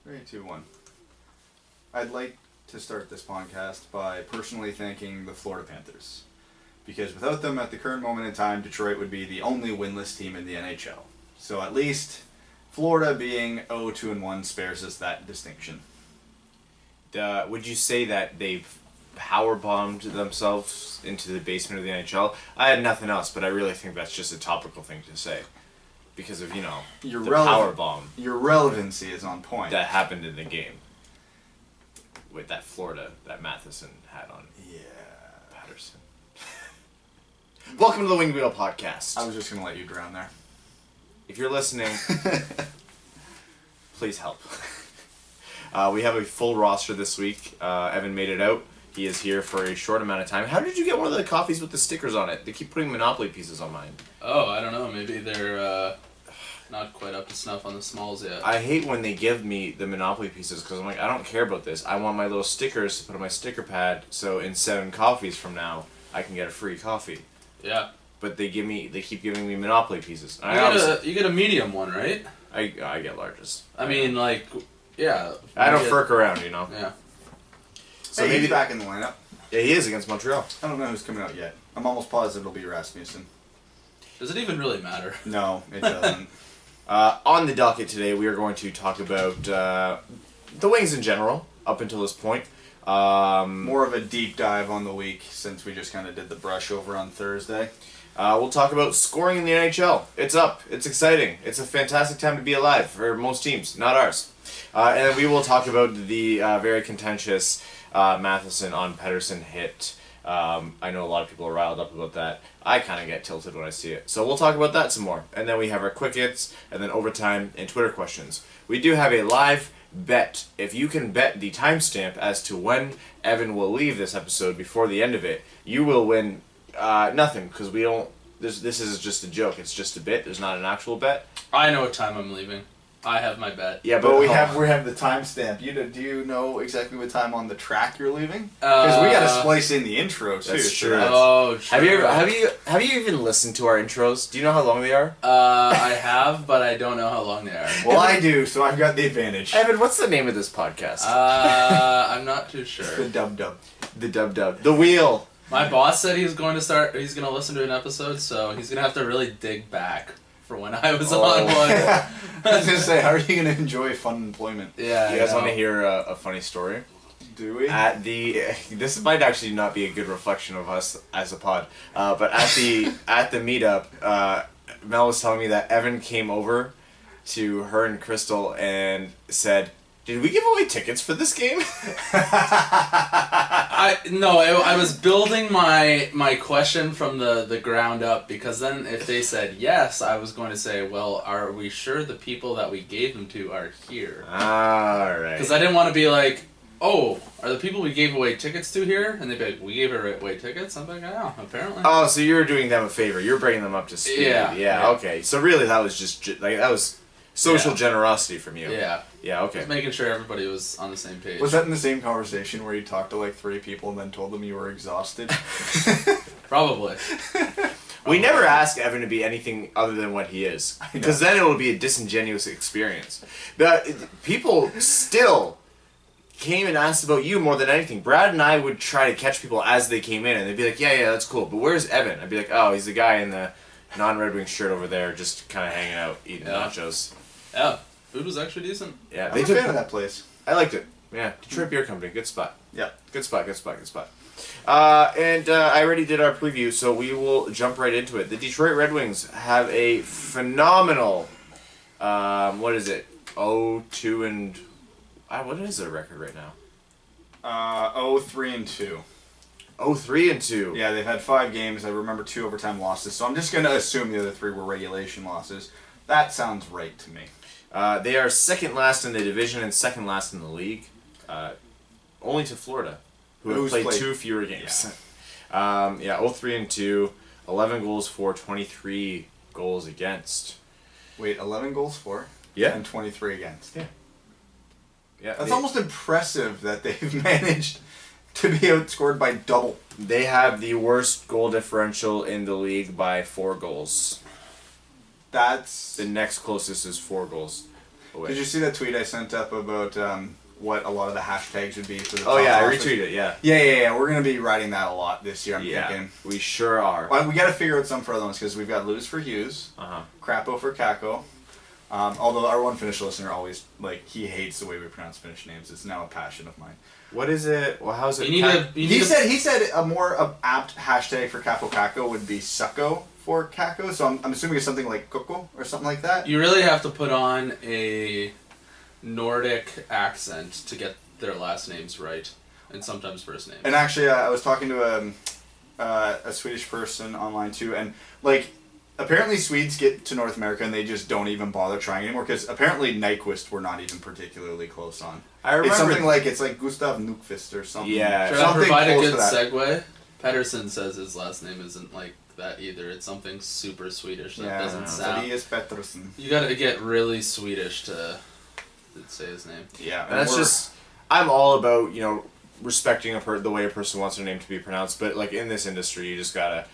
3, 2, 1. I'd like to start this podcast by personally thanking the Florida Panthers. Because without them at the current moment in time, Detroit would be the only winless team in the NHL. So at least Florida being 0-2-1 spares us that distinction. Would you say that they've power-bombed themselves into the basement of the NHL? I had nothing else, but I really think that's just a topical thing to say. Because of, the power bomb. Your relevancy is on point. That happened in the game. With that Florida that Matheson had on. Yeah. Patterson. Welcome to the Wing Wheel Podcast. I was just going to let you drown there. If you're listening, please help. We have a full roster this week. Evan made it out. He is here for a short amount of time. How did you get one of the coffees with the stickers on it? They keep putting Monopoly pieces on mine. Oh, I don't know. Maybe they're not quite up to snuff on the smalls yet. I hate when they give me the Monopoly pieces because I'm like, I don't care about this. I want my little stickers to put on my sticker pad so in 7 coffees from now, I can get a free coffee. Yeah. But they keep giving me Monopoly pieces. You get a medium one, right? I get larges. I mean, yeah. I don't furk around, Yeah. So maybe he's back in the lineup. Yeah, he is against Montreal. I don't know who's coming out yet. I'm almost positive it'll be Rasmussen. Does it even really matter? No, it doesn't. On the docket today, we are going to talk about the Wings in general, up until this point. More of a deep dive on the week, since we just kind of did the brush over on Thursday. We'll talk about scoring in the NHL. It's up. It's exciting. It's a fantastic time to be alive for most teams, not ours. And we will talk about the very contentious Matheson on Pettersson hit. I know a lot of people are riled up about that. I kind of get tilted when I see it. So we'll talk about that some more. And then we have our quick hits, and then overtime and Twitter questions. We do have a live bet. If you can bet the timestamp as to when Evan will leave this episode before the end of it, you will win nothing, because we don't... This is just a joke. It's just a bit. There's not an actual bet. I know what time I'm leaving. I have my bet. Yeah, but we have the timestamp. Do you know exactly what time on the track you're leaving? Because we got to splice in the intro too. That's true. Oh, true. Have you even listened to our intros? Do you know how long they are? I have, but I don't know how long they are. Well, I do, so I've got the advantage. Evan, what's the name of this podcast? I'm not too sure. The dub. The dub. The Wheel. My boss said he's going to listen to an episode, so he's going to have to really dig back for when I was on one. I was going to say, how are you going to enjoy fun employment? Yeah. You guys want to hear a funny story? Do we? This might actually not be a good reflection of us as a pod, but at the meetup, Mel was telling me that Evan came over to her and Crystal and said, "Did we give away tickets for this game?" I was building my question from the ground up, because then if they said yes, I was going to say, well, are we sure the people that we gave them to are here? Alright. Because I didn't want to be like, oh, are the people we gave away tickets to here? And they'd be like, we gave away tickets? I'm like, oh, apparently. Oh, so you were doing them a favor. You're bringing them up to speed. Yeah, okay. So really that was just, that was social generosity from you. Yeah. Yeah, okay. Just making sure everybody was on the same page. Was that in the same conversation where you talked to 3 people and then told them you were exhausted? Probably. We never ask Evan to be anything other than what he is, because then it will be a disingenuous experience. But people still came and asked about you more than anything. Brad and I would try to catch people as they came in, and they'd be like, yeah, that's cool, but where's Evan? I'd be like, oh, he's the guy in the non-Red Wings shirt over there, just kind of hanging out, eating nachos. Yeah, food was actually decent. Yeah, I'm a fan of that place. I liked it. Yeah, Detroit Beer Company, good spot. Yeah. Good spot. And I already did our preview, so we will jump right into it. The Detroit Red Wings have a phenomenal, what is it, 0-2 and... what is their record right now? 0-3-2. 0-3-2. Yeah, they've had 5 games. I remember 2 overtime losses, so I'm just going to assume the other 3 were regulation losses. That sounds right to me. They are second last in the division and second last in the league, only to Florida, who have played 2 fewer games. Yeah, 0-3-2, 11 goals for, 23 goals against. Wait, 11 goals for? Yeah. And 23 against. Yeah. Yeah. That's almost impressive that they've managed to be outscored by double. They have the worst goal differential in the league by 4 goals. That's... The next closest is 4 goals. away. Did you see that tweet I sent up about what a lot of the hashtags would be for the Oh, yeah, I top retweeted it, yeah. Yeah. We're going to be writing that a lot this year, I'm thinking. We sure are. Well, we got to figure out some for other ones because we've got Lose for Hughes, Crapo for Kako. Although our one Finnish listener always, he hates the way we pronounce Finnish names. It's now a passion of mine. What is it? Well, how's it? He said a more apt hashtag for Capo Kako would be Sucko for Kako. So I'm assuming it's something like Koko or something like that. You really have to put on a Nordic accent to get their last names right, and sometimes first names. And actually, I was talking to a Swedish person online too, and apparently Swedes get to North America and they just don't even bother trying anymore because apparently Nyquist we're not even particularly close on. I remember it's something it's like Gustav Nykvist or something. Yeah. Should I provide a good segue? Pedersen says his last name isn't like that either. It's something super Swedish that doesn't sound. Elias Pettersson. You gotta get really Swedish to say his name. Yeah, and that's just. I'm all about respecting the way a person wants their name to be pronounced, but in this industry, you just gotta.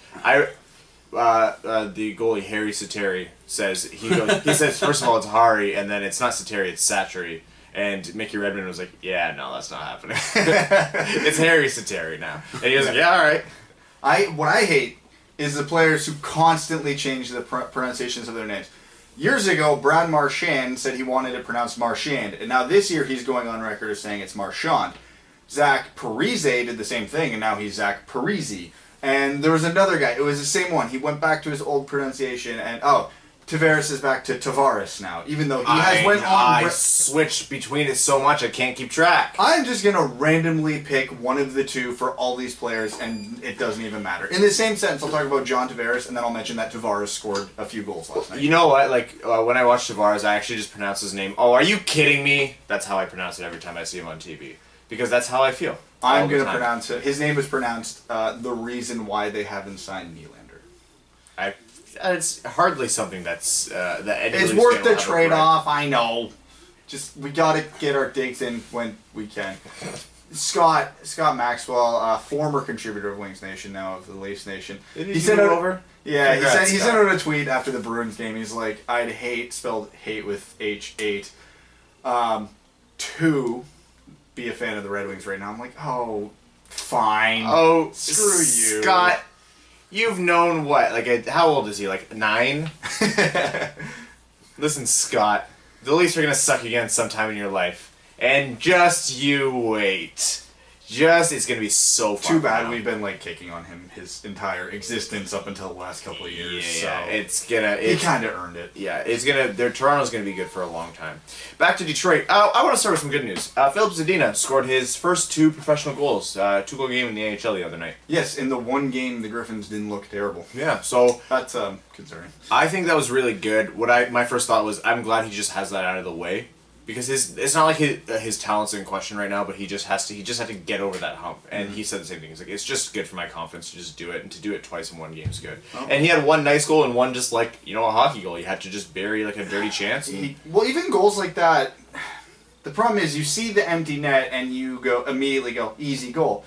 The goalie Harry Sateri says he says first of all it's Hari and then it's not Sateri, it's Sateri. And Mickey Redmond was like, yeah, no, that's not happening. It's Harry Sateri now. And he was like, yeah, all right. What I hate is the players who constantly change the pronunciations of their names. Years ago, Brad Marchand said he wanted it pronounced Marchand, and now this year he's going on record as saying it's Marchand. Zach Parise did the same thing, and now he's Zach Parise. And there was another guy, it was the same one. He went back to his old pronunciation, and Tavares is back to Tavares now, even though he has went on. I switch between it so much I can't keep track. I'm just gonna randomly pick one of the two for all these players, and it doesn't even matter. In the same sentence, I'll talk about John Tavares, and then I'll mention that Tavares scored a few goals last night. You know what? When I watch Tavares, I actually just pronounce his name. Oh, are you kidding me? That's how I pronounce it every time I see him on TV. Because that's how I feel. I'm going to pronounce it. His name is pronounced the reason why they haven't signed Nylander. It's hardly something that's that it's worth the trade-off, I know. Just, we got to get our digs in when we can. Scott Maxwell, former contributor of Wings Nation, now of the Leafs Nation. He sent it over? Yeah, he sent out a tweet after the Bruins game. He's like, I'd hate, spelled hate with H8, to be a fan of the Red Wings right now. I'm like, oh, fine. Oh, screw you. Scott, you've known what? How old is he? 9? Listen, Scott, the Leafs are going to suck again sometime in your life. And just you wait. It's going to be so fun. Too bad we've been kicking on him his entire existence up until the last couple of years. Yeah, so he kind of earned it. Yeah, Toronto's going to be good for a long time. Back to Detroit. I want to start with some good news. Filip Zadina scored his first 2 professional goals, 2-goal game in the AHL the other night. Yes, in the one game the Griffins didn't look terrible. Yeah, so that's concerning. I think that was really good. My first thought was I'm glad he just has that out of the way. Because it's not like his talent's in question right now, but he just had to get over that hump. And he said the same thing. He's like, it's just good for my confidence to just do it, and to do it twice in one game is good. Oh. And he had one nice goal and one just a hockey goal. He had to just bury a dirty chance. Even goals like that, the problem is you see the empty net and you immediately go easy goal.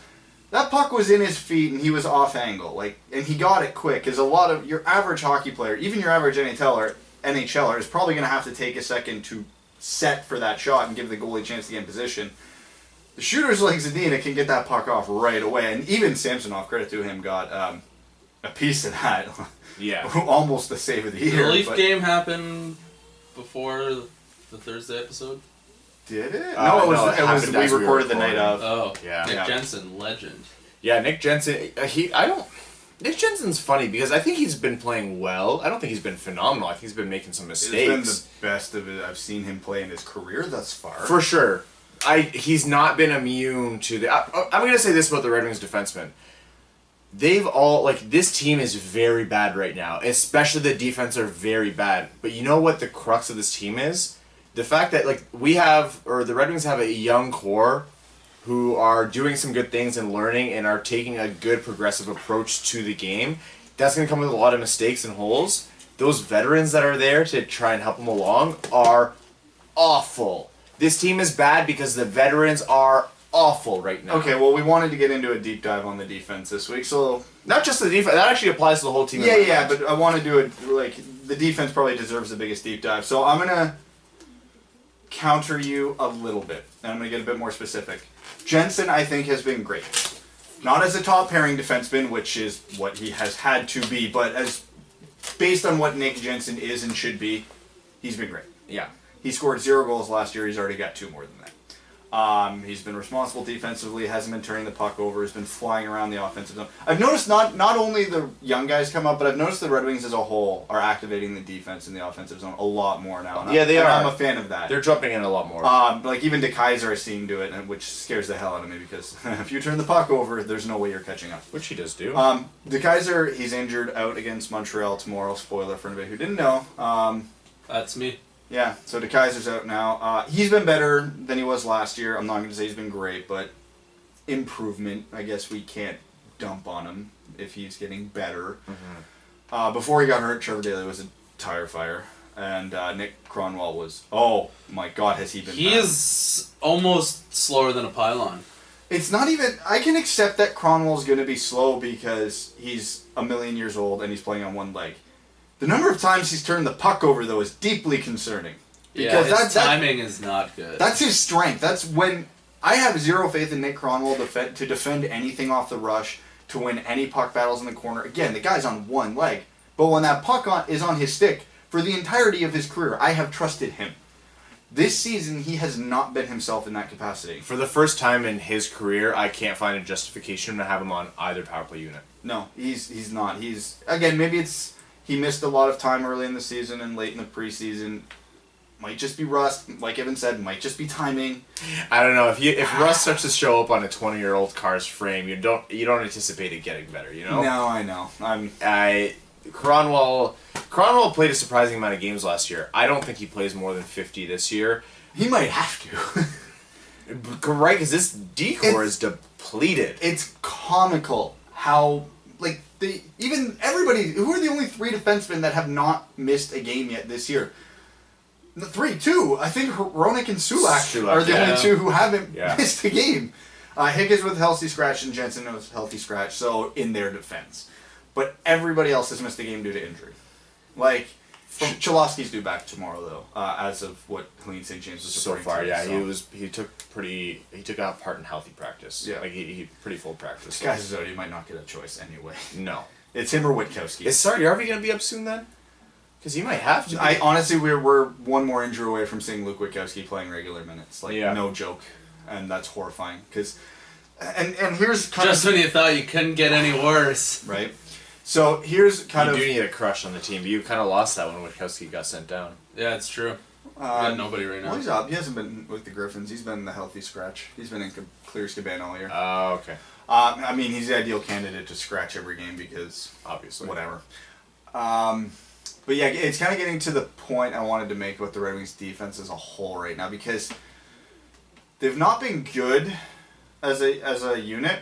That puck was in his feet and he was off angle, and he got it quick. Because a lot of your average hockey player, even your average NHLer, is probably going to have to take a second to set for that shot and give the goalie a chance to get in position. The shooters like Zadina can get that puck off right away, and even Samsonov, credit to him, got a piece of that. Yeah. Almost the save of the year. The Leaf game happened before the Thursday episode? Did it? No, it was we recorded the night of. Oh, yeah. Nick Jensen, legend. Yeah, Nick Jensen, Nick Jensen's funny because I think he's been playing well. I don't think he's been phenomenal. I think he's been making some mistakes. It's been the best of it I've seen him play in his career thus far. For sure. He's not been immune to the... I'm going to say this about the Red Wings defensemen. They've all... this team is very bad right now. Especially the defense are very bad. But you know what the crux of this team is? The fact that, the Red Wings have a young core who are doing some good things and learning and are taking a good progressive approach to the game. That's going to come with a lot of mistakes and holes. Those veterans that are there to try and help them along are awful. This team is bad because the veterans are awful right now. Okay, well, we wanted to get into a deep dive on the defense this week, so... Not just the defense, that actually applies to the whole team. Yeah, but I want to do it, the defense probably deserves the biggest deep dive, so I'm going to counter you a little bit, and I'm going to get a bit more specific. Jensen, I think, has been great. Not as a top pairing defenseman, which is what he has had to be, but as based on what Nick Jensen is and should be, he's been great. Yeah. He scored 0 goals last year. He's already got 2 more than that. He's been responsible defensively, hasn't been turning the puck over, has been flying around the offensive zone. I've noticed not only the young guys come up, but I've noticed the Red Wings as a whole are activating the defense in the offensive zone a lot more now. And they are. I'm a fan of that. They're jumping in a lot more. Like even DeKaiser I've seen do it, which scares the hell out of me because if you turn the puck over, there's no way you're catching up. Which he does do. DeKaiser, he's injured out against Montreal tomorrow. Spoiler for anybody who didn't know. That's me. Yeah, so DeKaiser's out now. He's been better than he was last year. I'm not going to say he's been great, but improvement. I guess we can't dump on him if he's getting better. Mm-hmm. Before he got hurt, Trevor Daley was a tire fire. And Nick Cronwall was, oh my God, has he been He bad. is almost slower than a pylon. It's not even, I can accept that Cronwall's going to be slow because he's a million years old and he's playing on one leg. The number of times he's turned the puck over, though, is deeply concerning. Because his timing is not good. That's his strength. That's when I have zero faith in Nick Cronwall to defend anything off the rush, to win any puck battles in the corner. Again, the guy's on one leg. But when that puck is on his stick, for the entirety of his career, I have trusted him. This season, he has not been himself in that capacity. For the first time in his career, I can't find a justification to have him on either powerplay unit. No, he's not. Again, maybe it's... He missed a lot of time early in the season and late in the preseason. Might just be rust. Like Evan said, might just be timing. I don't know. If rust starts to show up on a 20-year-old car's frame, you don't anticipate it getting better. You know. No, I know. Cronwall played a surprising amount of games last year. I don't think he plays more than 50 this year. He might have to. Right, because this decor is depleted. It's comical how everybody, who are the only 3 defensemen that have not missed a game yet this year? The 2. I think Hronek and Sulak are the only 2 who haven't missed a game. Higgins with healthy scratch and Jensen with healthy scratch, so in their defense. But everybody else has missed a game due to injury. Like, Cholowski's due back tomorrow, though, as of what Helene St. James was so reporting. far, to, yeah, so. he took out part in healthy practice. Yeah. Like he pretty full practice. This guy's out, he might not get a choice anyway. No. It's him or Witkowski. Is Sardiarvi going to be up soon then? Because he might have to. Honestly, we're one more injury away from seeing Luke Witkowski playing regular minutes. Like, no joke. And that's horrifying. And here's kind just when you thought you couldn't get any worse. Right? So here's kind You do need a crush on the team, but you kind of lost that when Witkowski got sent down. Yeah, it's true. We got nobody right now. Well, he's up. He hasn't been with the Griffins. He's been the healthy scratch. He's been in clear Cabana all year. Oh, okay. I mean, he's the ideal candidate to scratch every game because... Obviously. Whatever. But yeah, it's kind of getting to the point I wanted to make with the Red Wings defense as a whole right now because they've not been good as a unit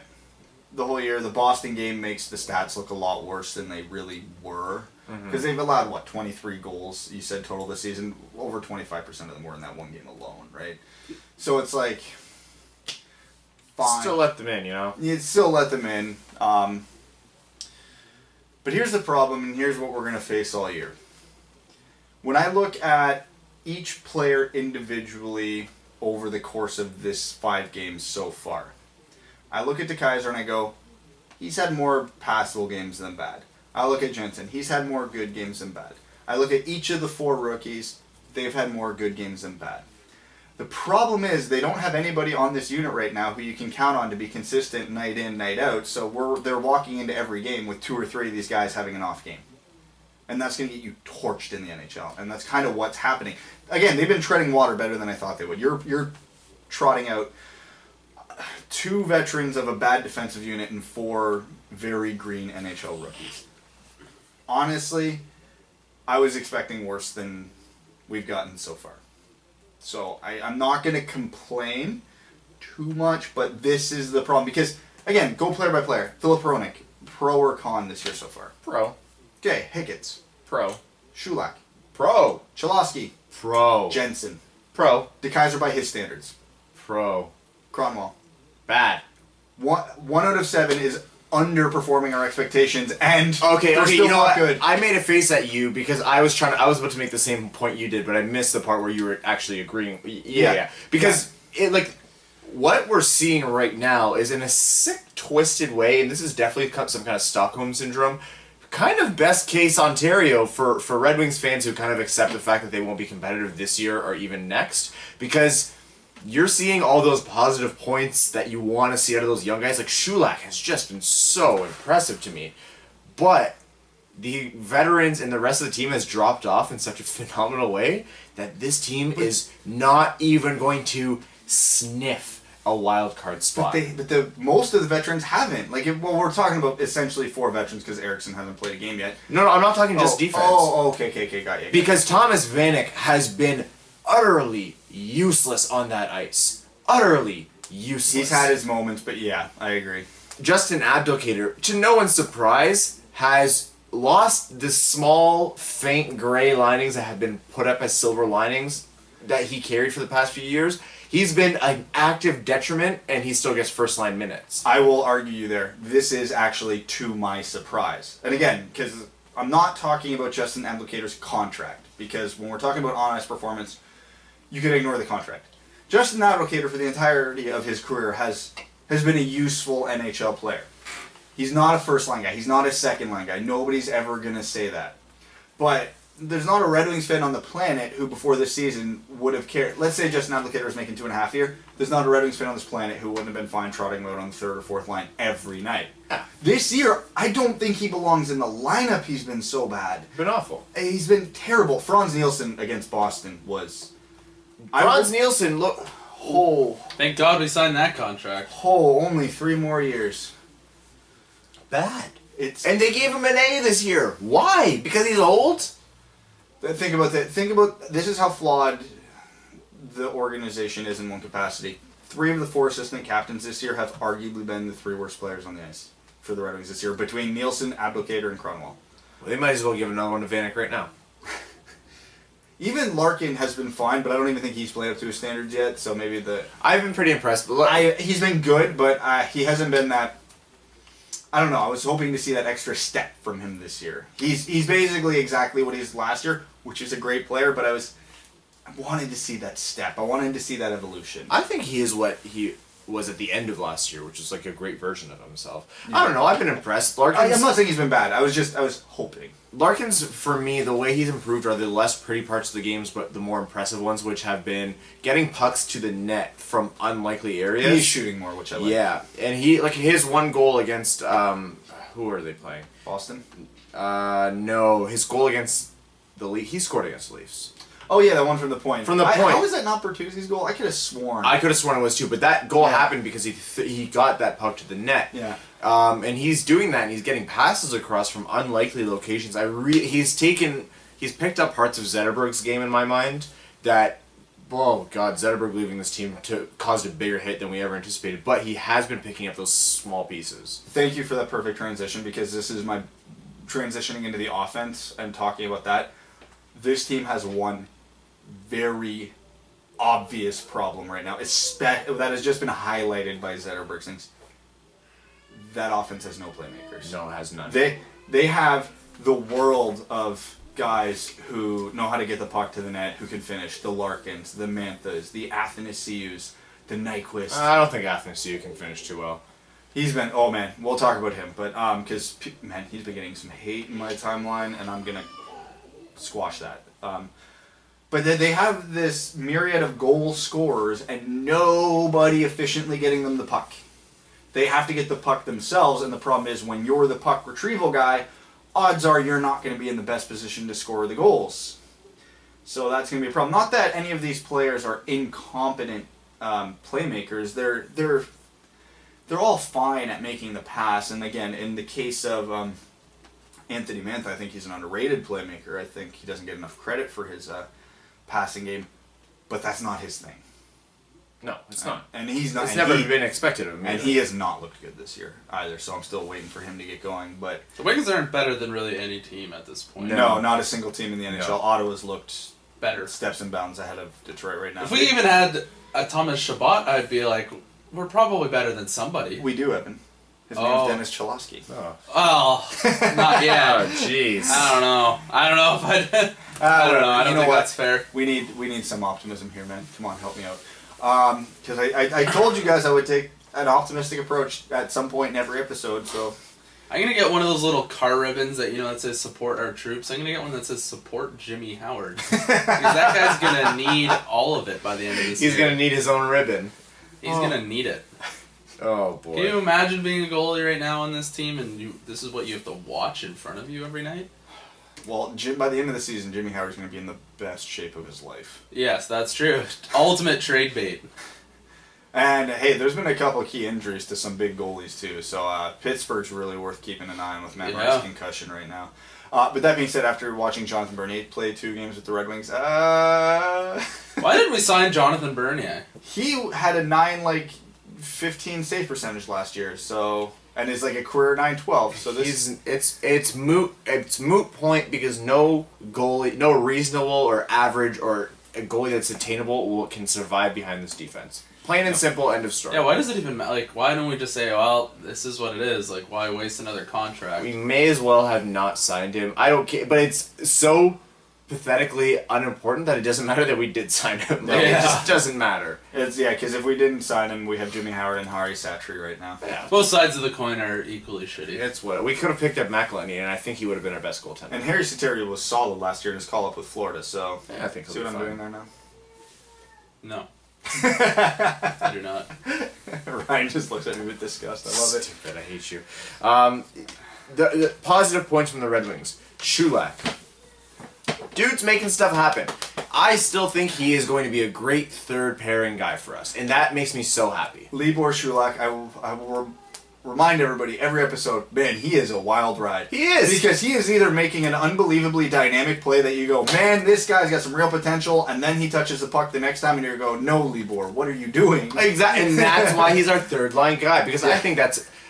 the whole year. The Boston game makes the stats look a lot worse than they really were because they've allowed, 23 goals, you said, total this season. Over 25% of them were in that one game alone, right? So it's like... Fine. Still let them in, you know? You still let them in. But here's the problem, and here's what we're going to face all year. When I look at each player individually over the course of this 5 games so far, I look at DeKaiser and I go, he's had more passable games than bad. I look at Jensen, he's had more good games than bad. I look at each of the 4 rookies, they've had more good games than bad. The problem is they don't have anybody on this unit right now who you can count on to be consistent night in, night out, so they're walking into every game with 2 or 3 of these guys having an off game. And that's going to get you torched in the NHL, and that's kind of what's happening. Again, they've been treading water better than I thought they would. You're trotting out 2 veterans of a bad defensive unit and 4 very green NHL rookies. Honestly, I was expecting worse than we've gotten so far. So I'm not going to complain too much, but this is the problem. Because, again, go player by player. Philip Hronek, pro or con this year so far? Pro. Okay, Hicketts. Pro. Shulak. Pro. Cholowski. Pro. Jensen. Pro. DeKaiser by his standards. Pro. Cronwall. Bad. 1 out of 7 is underperforming our expectations, and Okay, they're okay, still you know not what? good. I made a face at you because I was about to make the same point you did, but I missed the part where you were actually agreeing. Yeah. Because what we're seeing right now is in a sick, twisted way, and this is definitely some kind of Stockholm syndrome. Kind of best case Ontario for Red Wings fans who kind of accept the fact that they won't be competitive this year or even next, because you're seeing all those positive points that you want to see out of those young guys. Like Shulak has just been so impressive to me. But the veterans and the rest of the team has dropped off in such a phenomenal way that this team is not even going to sniff a wild card spot. But most of the veterans haven't. We're talking about essentially 4 veterans because Eriksson hasn't played a game yet. No, I'm not talking just defense. Okay, got you. Because Thomas Vanek has been utterly useless on that ice. Utterly useless. He's had his moments, but yeah, I agree. Justin Abdelkader, to no one's surprise, has lost the small, faint gray linings that have been put up as silver linings that he carried for the past few years. He's been an active detriment, and he still gets first-line minutes. I will argue you there. This is actually to my surprise. And again, because I'm not talking about Justin Abdelkader's contract, because when we're talking about on-ice performance, you can ignore the contract. Justin Abdelkader, for the entirety of his career, has been a useful NHL player. He's not a first-line guy. He's not a second-line guy. Nobody's ever going to say that. But there's not a Red Wings fan on the planet who, before this season, would have cared. Let's say Justin Abdelkader was making $2.5 a year. There's not a Red Wings fan on this planet who wouldn't have been fine trotting him out on the 3rd or 4th line every night. This year, I don't think he belongs in the lineup. He's been so bad. Been awful. He's been terrible. Franz Nielsen against Boston was... Franz Nielsen, look... Thank God we signed that contract. Only 3 more years. Bad. And they gave him an A this year. Why? Because he's old? Think about that. This is how flawed the organization is in one capacity. 3 of the 4 assistant captains this year have arguably been the 3 worst players on the ice for the Red Wings this year, between Nielsen, Abdelkader, and Cronwall. Well, they might as well give another one to Vanek right now. Even Larkin has been fine, but I don't even think he's played up to his standards yet. So maybe I've been pretty impressed. But he's been good, but he hasn't been that. I don't know. I was hoping to see that extra step from him this year. He's basically exactly what he was last year, which is a great player. But I wanted to see that step. I wanted to see that evolution. I think he is what he was at the end of last year, which is like a great version of himself. Yeah. I don't know. I've been impressed. I'm not saying he's been bad. I was hoping. Larkin's, for me, the way he's improved are the less pretty parts of the games, but the more impressive ones, which have been getting pucks to the net from unlikely areas. He's shooting more, which I like. Yeah, and his one goal against who are they playing? Boston? No, his goal against the Leafs. He scored against the Leafs. Oh yeah, that one from the point. From the point. How was that not Bertuzzi's goal? I could have sworn. I could have sworn it was too, but that goal happened because he got that puck to the net. Yeah. And he's doing that, and he's getting passes across from unlikely locations. He's picked up parts of Zetterberg's game in my mind that, oh god, Zetterberg leaving this team caused a bigger hit than we ever anticipated. But he has been picking up those small pieces. Thank you for that perfect transition, because this is my transitioning into the offense and talking about that. This team has one very obvious problem right now, that has just been highlighted by Zetterberg's things. That offense has no playmakers. No, it has none. They have the world of guys who know how to get the puck to the net, who can finish. The Larkins, the Manthas, the Athanasius, the Nyquist. I don't think Athanasiu can finish too well. He's been, oh man, we'll talk about him, but because man, he's been getting some hate in my timeline, and I'm gonna squash that. But they have this myriad of goal scorers, and nobody efficiently getting them the puck. They have to get the puck themselves, and the problem is when you're the puck retrieval guy, odds are you're not going to be in the best position to score the goals. So that's going to be a problem. Not that any of these players are incompetent playmakers. They're all fine at making the pass. And again, in the case of Anthony Mantha, I think he's an underrated playmaker. I think he doesn't get enough credit for his passing game, but that's not his thing. No, it's not. And he's not. It's never been expected of him. And he has not looked good this year either, so I'm still waiting for him to get going. But the Wings aren't better than really any team at this point. No, not a single team in the NHL. No. Ottawa's looked better, steps and bounds ahead of Detroit right now. If we even had a Thomas Chabot, I'd be like, we're probably better than somebody. We do, Evan. His name's Dennis Cholowski. Oh, not yet. oh, jeez. I don't know. I don't know if I don't know. I don't think that's fair. We need some optimism here, man. Come on, help me out. Because I told you guys I would take an optimistic approach at some point in every episode, so... I'm going to get one of those little car ribbons that, that says support our troops. I'm going to get one that says support Jimmy Howard. Because that guy's going to need all of it by the end of this year. He's going to need his own ribbon. He's going to need it. Oh, boy. Can you imagine being a goalie right now on this team and this is what you have to watch in front of you every night? Well, by the end of the season, Jimmy Howard's going to be in the best shape of his life. Yes, that's true. Ultimate trade bait. And, hey, there's been a couple of key injuries to some big goalies, too. So, Pittsburgh's really worth keeping an eye on with Matt Murray's concussion right now. But that being said, after watching Jonathan Bernier play 2 games with the Red Wings, Why did we sign Jonathan Bernier? He had a 9-15 save percentage last year, so... And is like a career 9-12. So this it's moot point because no goalie, no reasonable or average or a goalie that's attainable can survive behind this defense. Plain and simple, end of story. Yeah, why does it even matter? Like, why don't we just say, well, this is what it is? Like, why waste another contract? We may as well have not signed him. I don't care, but it's so pathetically unimportant that it doesn't matter that we did sign him. Like, it just doesn't matter. Because if we didn't sign him, we have Jimmy Howard and Hari Satri right now. Yeah. Both sides of the coin are equally shitty. It's what we could have picked up McElhenney, and I think he would have been our best goaltender. And Hari Satri was solid last year in his call-up with Florida, so... Yeah, I think he'll see be what I'm fine. doing there now? No. I do not. Ryan just looks at me with disgust. I love it. Stupid, I hate you. The positive points from the Red Wings. Shulak. Dude's making stuff happen. I still think he is going to be a great third pairing guy for us, and that makes me so happy. Libor Shulak, I will remind everybody every episode, man, he is a wild ride. He is! Because he is either making an unbelievably dynamic play that you go, man, this guy's got some real potential, and then he touches the puck the next time and you go, no, Libor, what are you doing? Exactly, and that's why he's our third line guy, because I think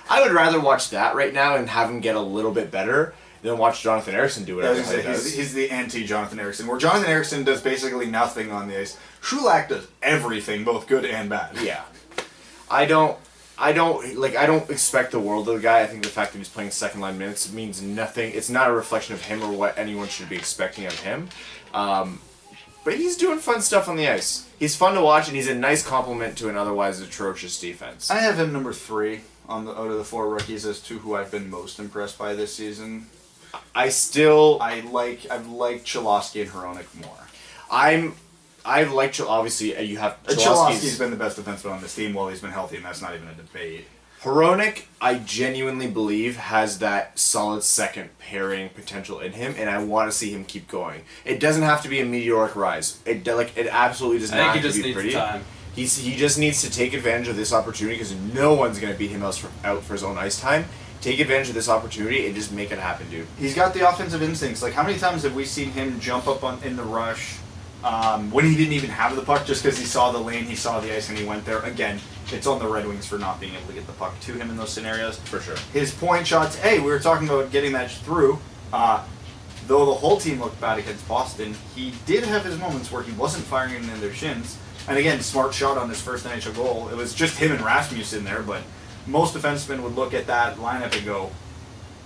I would rather watch that right now and have him get a little bit better than watch Jonathan Ericsson do whatever he does. He's the anti-Jonathan Ericsson, where Jonathan Ericsson does basically nothing on the ice. Shulak does everything, both good and bad. Yeah. I don't expect the world of the guy. I think the fact that he's playing second line minutes means nothing. It's not a reflection of him or what anyone should be expecting of him. But he's doing fun stuff on the ice. He's fun to watch, and he's a nice complement to an otherwise atrocious defense. I have him number 3 out of the 4 rookies as to who I've been most impressed by this season. I've liked Cholowski and Hronek more. I've liked obviously you have Cholowski's been the best defenseman on this team while he's been healthy, and that's not even a debate. Hronek, I genuinely believe, has that solid second pairing potential in him, and I want to see him keep going. It doesn't have to be a meteoric rise. It absolutely does not have to be pretty. Time. He just needs to take advantage of this opportunity because no one's going to beat him out for his own ice time. Take advantage of this opportunity and just make it happen, dude. He's got the offensive instincts. Like, how many times have we seen him jump up in the rush when he didn't even have the puck just because he saw the lane, he saw the ice, and he went there? Again, it's on the Red Wings for not being able to get the puck to him in those scenarios. For sure. His point shots, we were talking about getting that through. Though the whole team looked bad against Boston, he did have his moments where he wasn't firing it in their shins. And again, smart shot on his first NHL goal. It was just him and Rasmussen there, but most defensemen would look at that lineup and go,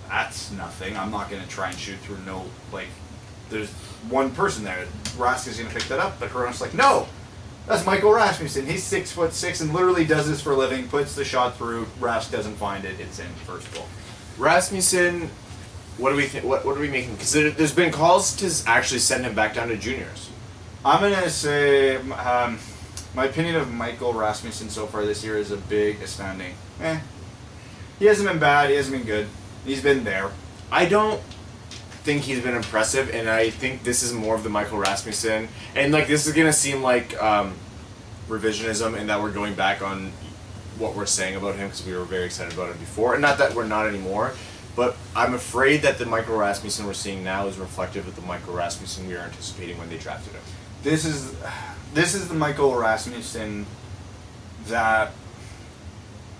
that's nothing. I'm not going to try and shoot through there's one person there. Rask is going to pick that up, but Hronek's like, no! That's Michael Rasmussen. He's 6'6" and literally does this for a living, puts the shot through, Rask doesn't find it, it's in first goal. Rasmussen, what do we think? What are we making? Because there's been calls to actually send him back down to juniors. I'm going to say, my opinion of Michael Rasmussen so far this year is a big astounding. He hasn't been bad, he hasn't been good. He's been there. I don't think he's been impressive, and I think this is more of the Michael Rasmussen. And this is going to seem like revisionism and that we're going back on what we're saying about him because we were very excited about him before. And not that we're not anymore, but I'm afraid that the Michael Rasmussen we're seeing now is reflective of the Michael Rasmussen we were anticipating when they drafted him. This is the Michael Rasmussen that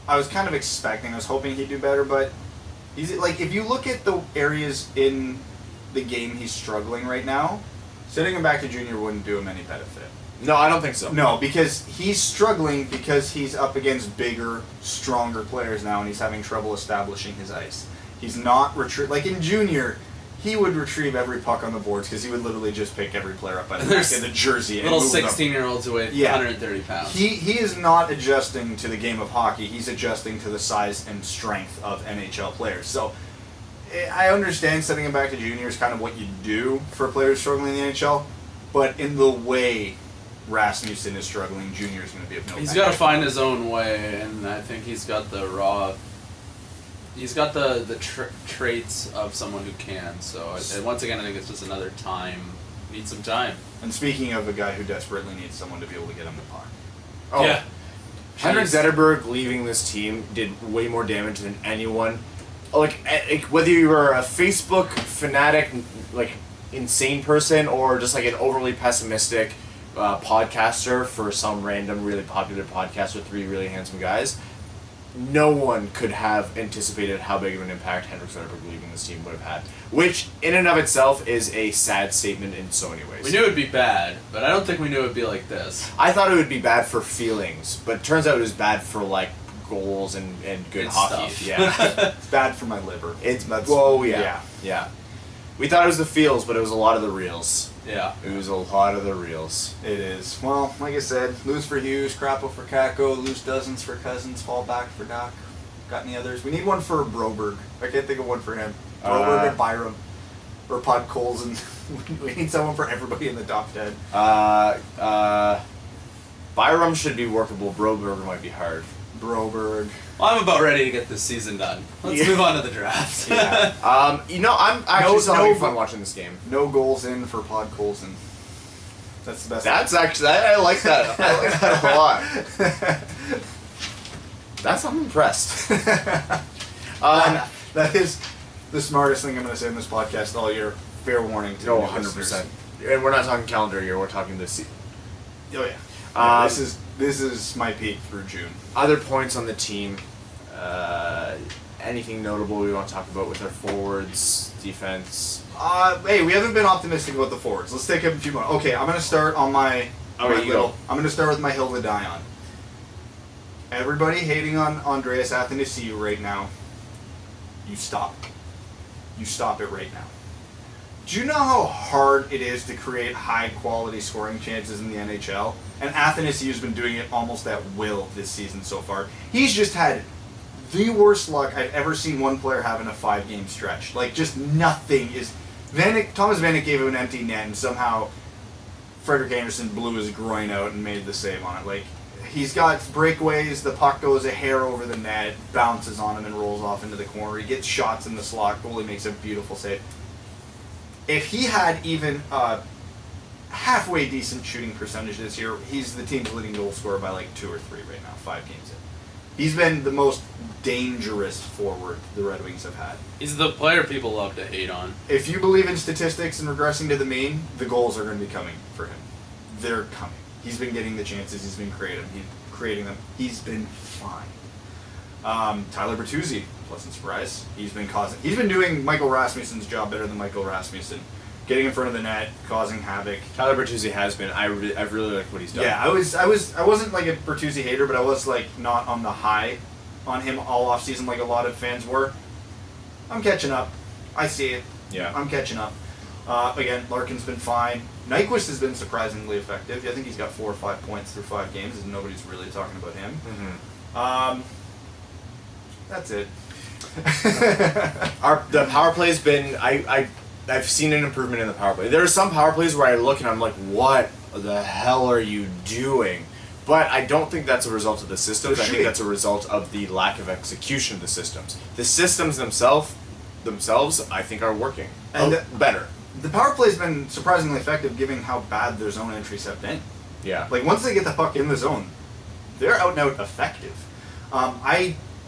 I was kind of expecting. I was hoping he'd do better, but if you look at the areas in the game he's struggling right now, sending him back to junior wouldn't do him any benefit. No, I don't think so. No, because he's struggling because he's up against bigger, stronger players now, and he's having trouble establishing his ice. He's not like in junior, he would retrieve every puck on the boards because he would literally just pick every player up by the back of the jersey and little move them. 16-year-olds who weigh 130 pounds. He is not adjusting to the game of hockey. He's adjusting to the size and strength of NHL players. So I understand sending him back to junior is kind of what you do for players struggling in the NHL, but in the way Rasmussen is struggling, junior is going to be of no. He's got to find his own way, and I think he's got the raw. He's got the traits of someone who can. So once again, I think it's just another time. Needs some time. And speaking of a guy who desperately needs someone to be able to get him the puck. Oh, yeah. Henrik Zetterberg leaving this team did way more damage than anyone. Like whether you were a Facebook fanatic, like insane person, or just like an overly pessimistic podcaster for some random really popular podcast with three really handsome guys, no one could have anticipated how big of an impact Henrik Zetterberg leaving this team would have had. Which, in and of itself, is a sad statement in so many ways. We knew it would be bad, but I don't think we knew it would be like this. I thought it would be bad for feelings, but it turns out it was bad for like goals and good hockey. Stuff. Yeah, It's bad for my liver. Yeah. We thought it was the feels, but it was a lot of the reels. Yeah. It was a lot of the reels. It is. Well, like I said, lose for Hughes, Crapple for Kako, lose dozens for Cousins, fall back for Doc. Got any others? We need one for Broberg. I can't think of one for him. Broberg and Byram. Or Pod Colson. We need someone for everybody in the top 10. Byram should be workable. Broberg might be hard. Broberg. Well, I'm about ready to get this season done. Let's move on to the draft. Yeah. I'm actually still having fun watching this game. No goals in for Pod Colson. That's the best. That's actually, I like that. I like that a lot. I'm impressed. That is the smartest thing I'm going to say in this podcast all year. Fair warning to No, new 100%. listeners. And we're not talking calendar year. We're talking this season. Oh yeah. This is my peak through June. Other points on the team. Anything notable we want to talk about with our forwards, defense? Hey, we haven't been optimistic about the forwards. Let's take a few more. Okay, I'm going to start on my go. I'm going to start with my hill to die on. Everybody hating on Andreas Athanasiou right now. You stop. You stop it right now. Do you know how hard it is to create high-quality scoring chances in the NHL? And Athanasiou's been doing it almost at will this season so far. He's just had the worst luck I've ever seen one player have in a 5-game stretch. Like, just nothing is... Thomas Vanek gave him an empty net, and somehow Frederik Andersen blew his groin out and made the save on it. Like, he's got breakaways, the puck goes a hair over the net, bounces on him and rolls off into the corner. He gets shots in the slot, goalie makes a beautiful save. If he had even a halfway decent shooting percentage this year, he's the team's leading goal scorer by like 2 or 3 right now, 5 games in. He's been the most dangerous forward the Red Wings have had. He's the player people love to hate on. If you believe in statistics and regressing to the mean, the goals are going to be coming for him. They're coming. He's been getting the chances. He's been creating them. He's been fine. Tyler Bertuzzi, pleasant surprise. He's been doing Michael Rasmussen's job better than Michael Rasmussen, getting in front of the net, causing havoc. Tyler Bertuzzi has been. I've really liked what he's done. Yeah, I wasn't like a Bertuzzi hater, but I was like not on the high on him all off season like a lot of fans were. I'm catching up. I see it. Yeah. I'm catching up. Again, Larkin's been fine. Nyquist has been surprisingly effective. I think he's got 4 or 5 points through 5 games, and nobody's really talking about him. Mm-hmm. That's it. The power play's been. I've seen an improvement in the power play. There are some power plays where I look and I'm like, what the hell are you doing? But I don't think that's a result of the systems. I think that's a result of the lack of execution of the systems. The systems themselves, I think, are working and better. The power play's been surprisingly effective, given how bad their zone entries have been. Yeah. Like once they get the puck in the zone, they're out and out effective.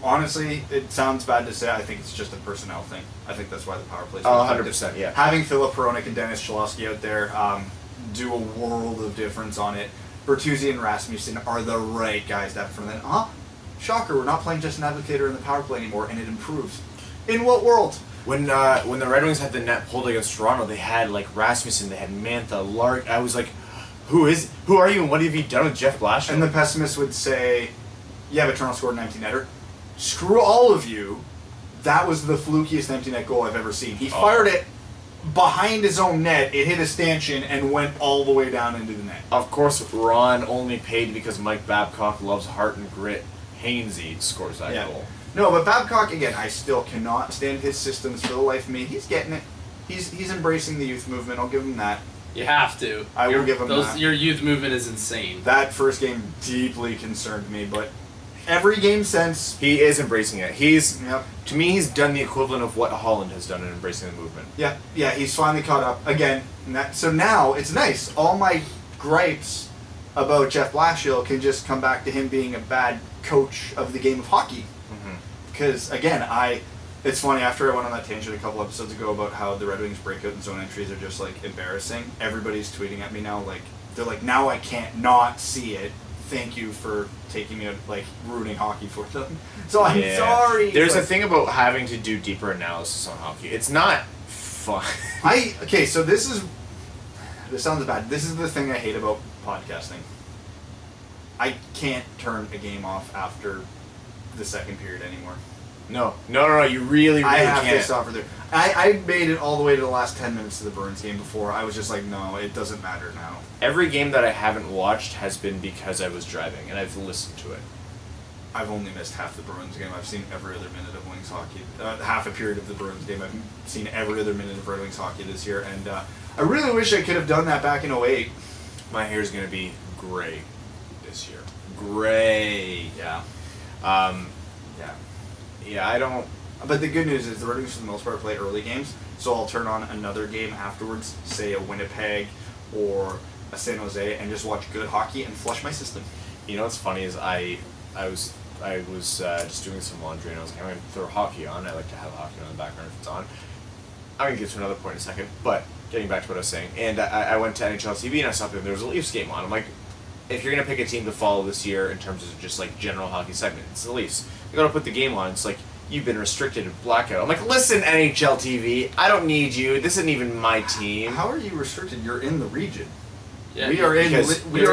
Honestly, it sounds bad to say. I think it's just a personnel thing. I think that's why the power plays. 100%. Yeah. Having Philip Hronik and Dennis Cholowski out there do a world of difference on it. Bertuzzi and Rasmussen are the right guys to have from then. Shocker! We're not playing just an advocator in the power play anymore, and it improves. In what world? When the Red Wings had the net pulled against Toronto, they had like Rasmussen, they had Mantha, Lark. I was like, Who are you and what have you done with Jeff Blashill? And the pessimist would say, yeah, but Toronto scored an empty netter. Screw all of you. That was the flukiest empty net goal I've ever seen. He fired it behind his own net. It hit a stanchion and went all the way down into the net. Of course, Ron only paid because Mike Babcock loves heart and grit. Hainsey scores that goal. No, but Babcock, again, I still cannot stand his systems for the life of me. He's getting it. He's embracing the youth movement. I'll give him that. You have to. I will give him that. Your youth movement is insane. That first game deeply concerned me, but every game since... He is embracing it. To me, he's done the equivalent of what Holland has done in embracing the movement. Yeah, he's finally caught up. Again, so now, it's nice. All my gripes about Jeff Blashill can just come back to him being a bad coach of the game of hockey. Because, again, it's funny, after I went on that tangent a couple episodes ago about how the Red Wings breakout and zone entries are just, like, embarrassing, everybody's tweeting at me now, like, they're like, now I can't not see it. Thank you for taking me out, like, ruining hockey for them. So I'm sorry. There's a thing about having to do deeper analysis on hockey. It's not fun. So this sounds bad. This is the thing I hate about podcasting. I can't turn a game off after the second period anymore. No, you really I have can't. to stop for there. I made it all the way to the last 10 minutes of the Bruins game before. I was just like, no, it doesn't matter now. Every game that I haven't watched has been because I was driving, and I've listened to it. I've only missed half the Bruins game. I've seen every other minute of Wings hockey. Half a period of the Bruins game. I've seen every other minute of Red Wings hockey this year, and I really wish I could have done that back in 2008. My hair's going to be gray this year. Gray. Yeah. Yeah, I don't... But the good news is the Red Wings, for the most part, play early games, so I'll turn on another game afterwards, say a Winnipeg or a San Jose, and just watch good hockey and flush my system. You know what's funny is I was just doing some laundry, and I was like, I'm going to throw hockey on. I like to have hockey on in the background if it's on. I'm going to get to another point in a second, but getting back to what I was saying, and I went to NHL TV and I saw that there was a Leafs game on. I'm like, if you're going to pick a team to follow this year in terms of just like general hockey segment, it's the Leafs. You got to put the game on. It's like, you've been restricted to blackout. I'm like, listen, NHL TV, I don't need you. This isn't even my team. How are you restricted? You're in the region. Yeah, we are in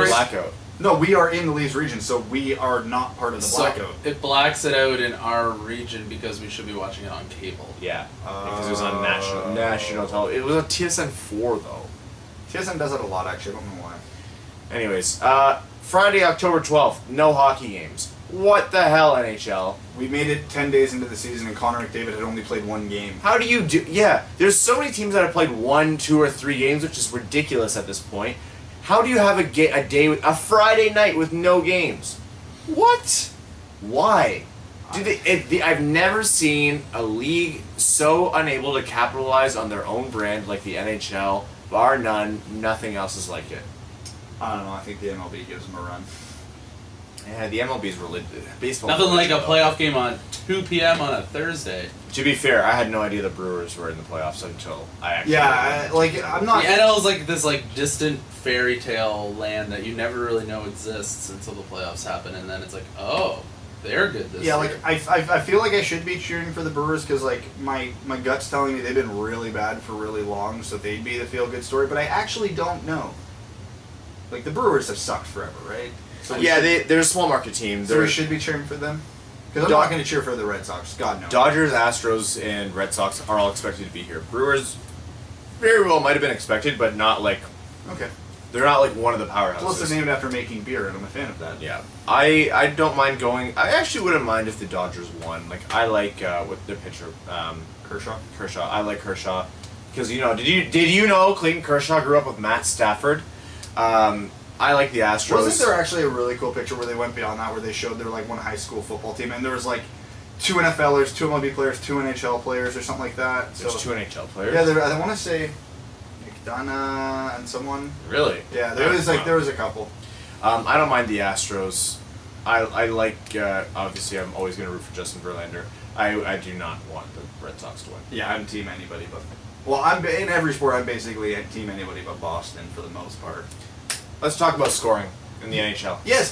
blackout. No, we are in the Leafs region, so we are not part of the blackout. It blacks it out in our region because we should be watching it on cable. Yeah, because it was on national television. It was on TSN 4 though. TSN does it a lot, actually. I don't know why. Anyways, Friday, October 12th, no hockey games. What the hell, NHL? We made it 10 days into the season, and Connor McDavid had only played one game. How do you do... Yeah, there's so many teams that have played 1, 2, or 3 games, which is ridiculous at this point. How do you have a Friday night with no games? What? Why? I've never seen a league so unable to capitalize on their own brand like the NHL. Bar none, nothing else is like it. I don't know. I think the MLB gives them a run. Yeah, the MLB's religious. Baseball. Nothing like a playoff game on 2 p.m. on a Thursday. To be fair, I had no idea the Brewers were in the playoffs until I actually. I'm not. The NL is like this distant fairy tale land that you never really know exists until the playoffs happen, and then it's like, oh, they're good this year. I feel like I should be cheering for the Brewers because my gut's telling me they've been really bad for really long, so they'd be the feel good story. But I actually don't know. Like the Brewers have sucked forever, right? So they're a small market team. So we should be cheering for them? Because I'm not going to cheer for the Red Sox. God, no. Dodgers, Astros, and Red Sox are all expected to be here. Brewers very well might have been expected, but not like... Okay. They're not like one of the powerhouses. Plus, they're named after making beer, and I'm a fan of that. Yeah. I don't mind going... I actually wouldn't mind if the Dodgers won. Like, I like with their pitcher... Kershaw. I like Kershaw. Because, did you know Clayton Kershaw grew up with Matt Stafford? I like the Astros. Wasn't there actually a really cool picture where they went beyond that, where they showed their one high school football team, and there was 2 NFLers, 2 MLB players, 2 NHL players, or something like that? There's 2 NHL players? Yeah, I want to say McDonough and someone. Really? Yeah, there was a couple. I don't mind the Astros. I like, obviously I'm always going to root for Justin Verlander. I do not want the Red Sox to win. Yeah, I'm team anybody but... Well, I'm in every sport, I'm basically team anybody but Boston for the most part. Let's talk about scoring in the NHL. Yes,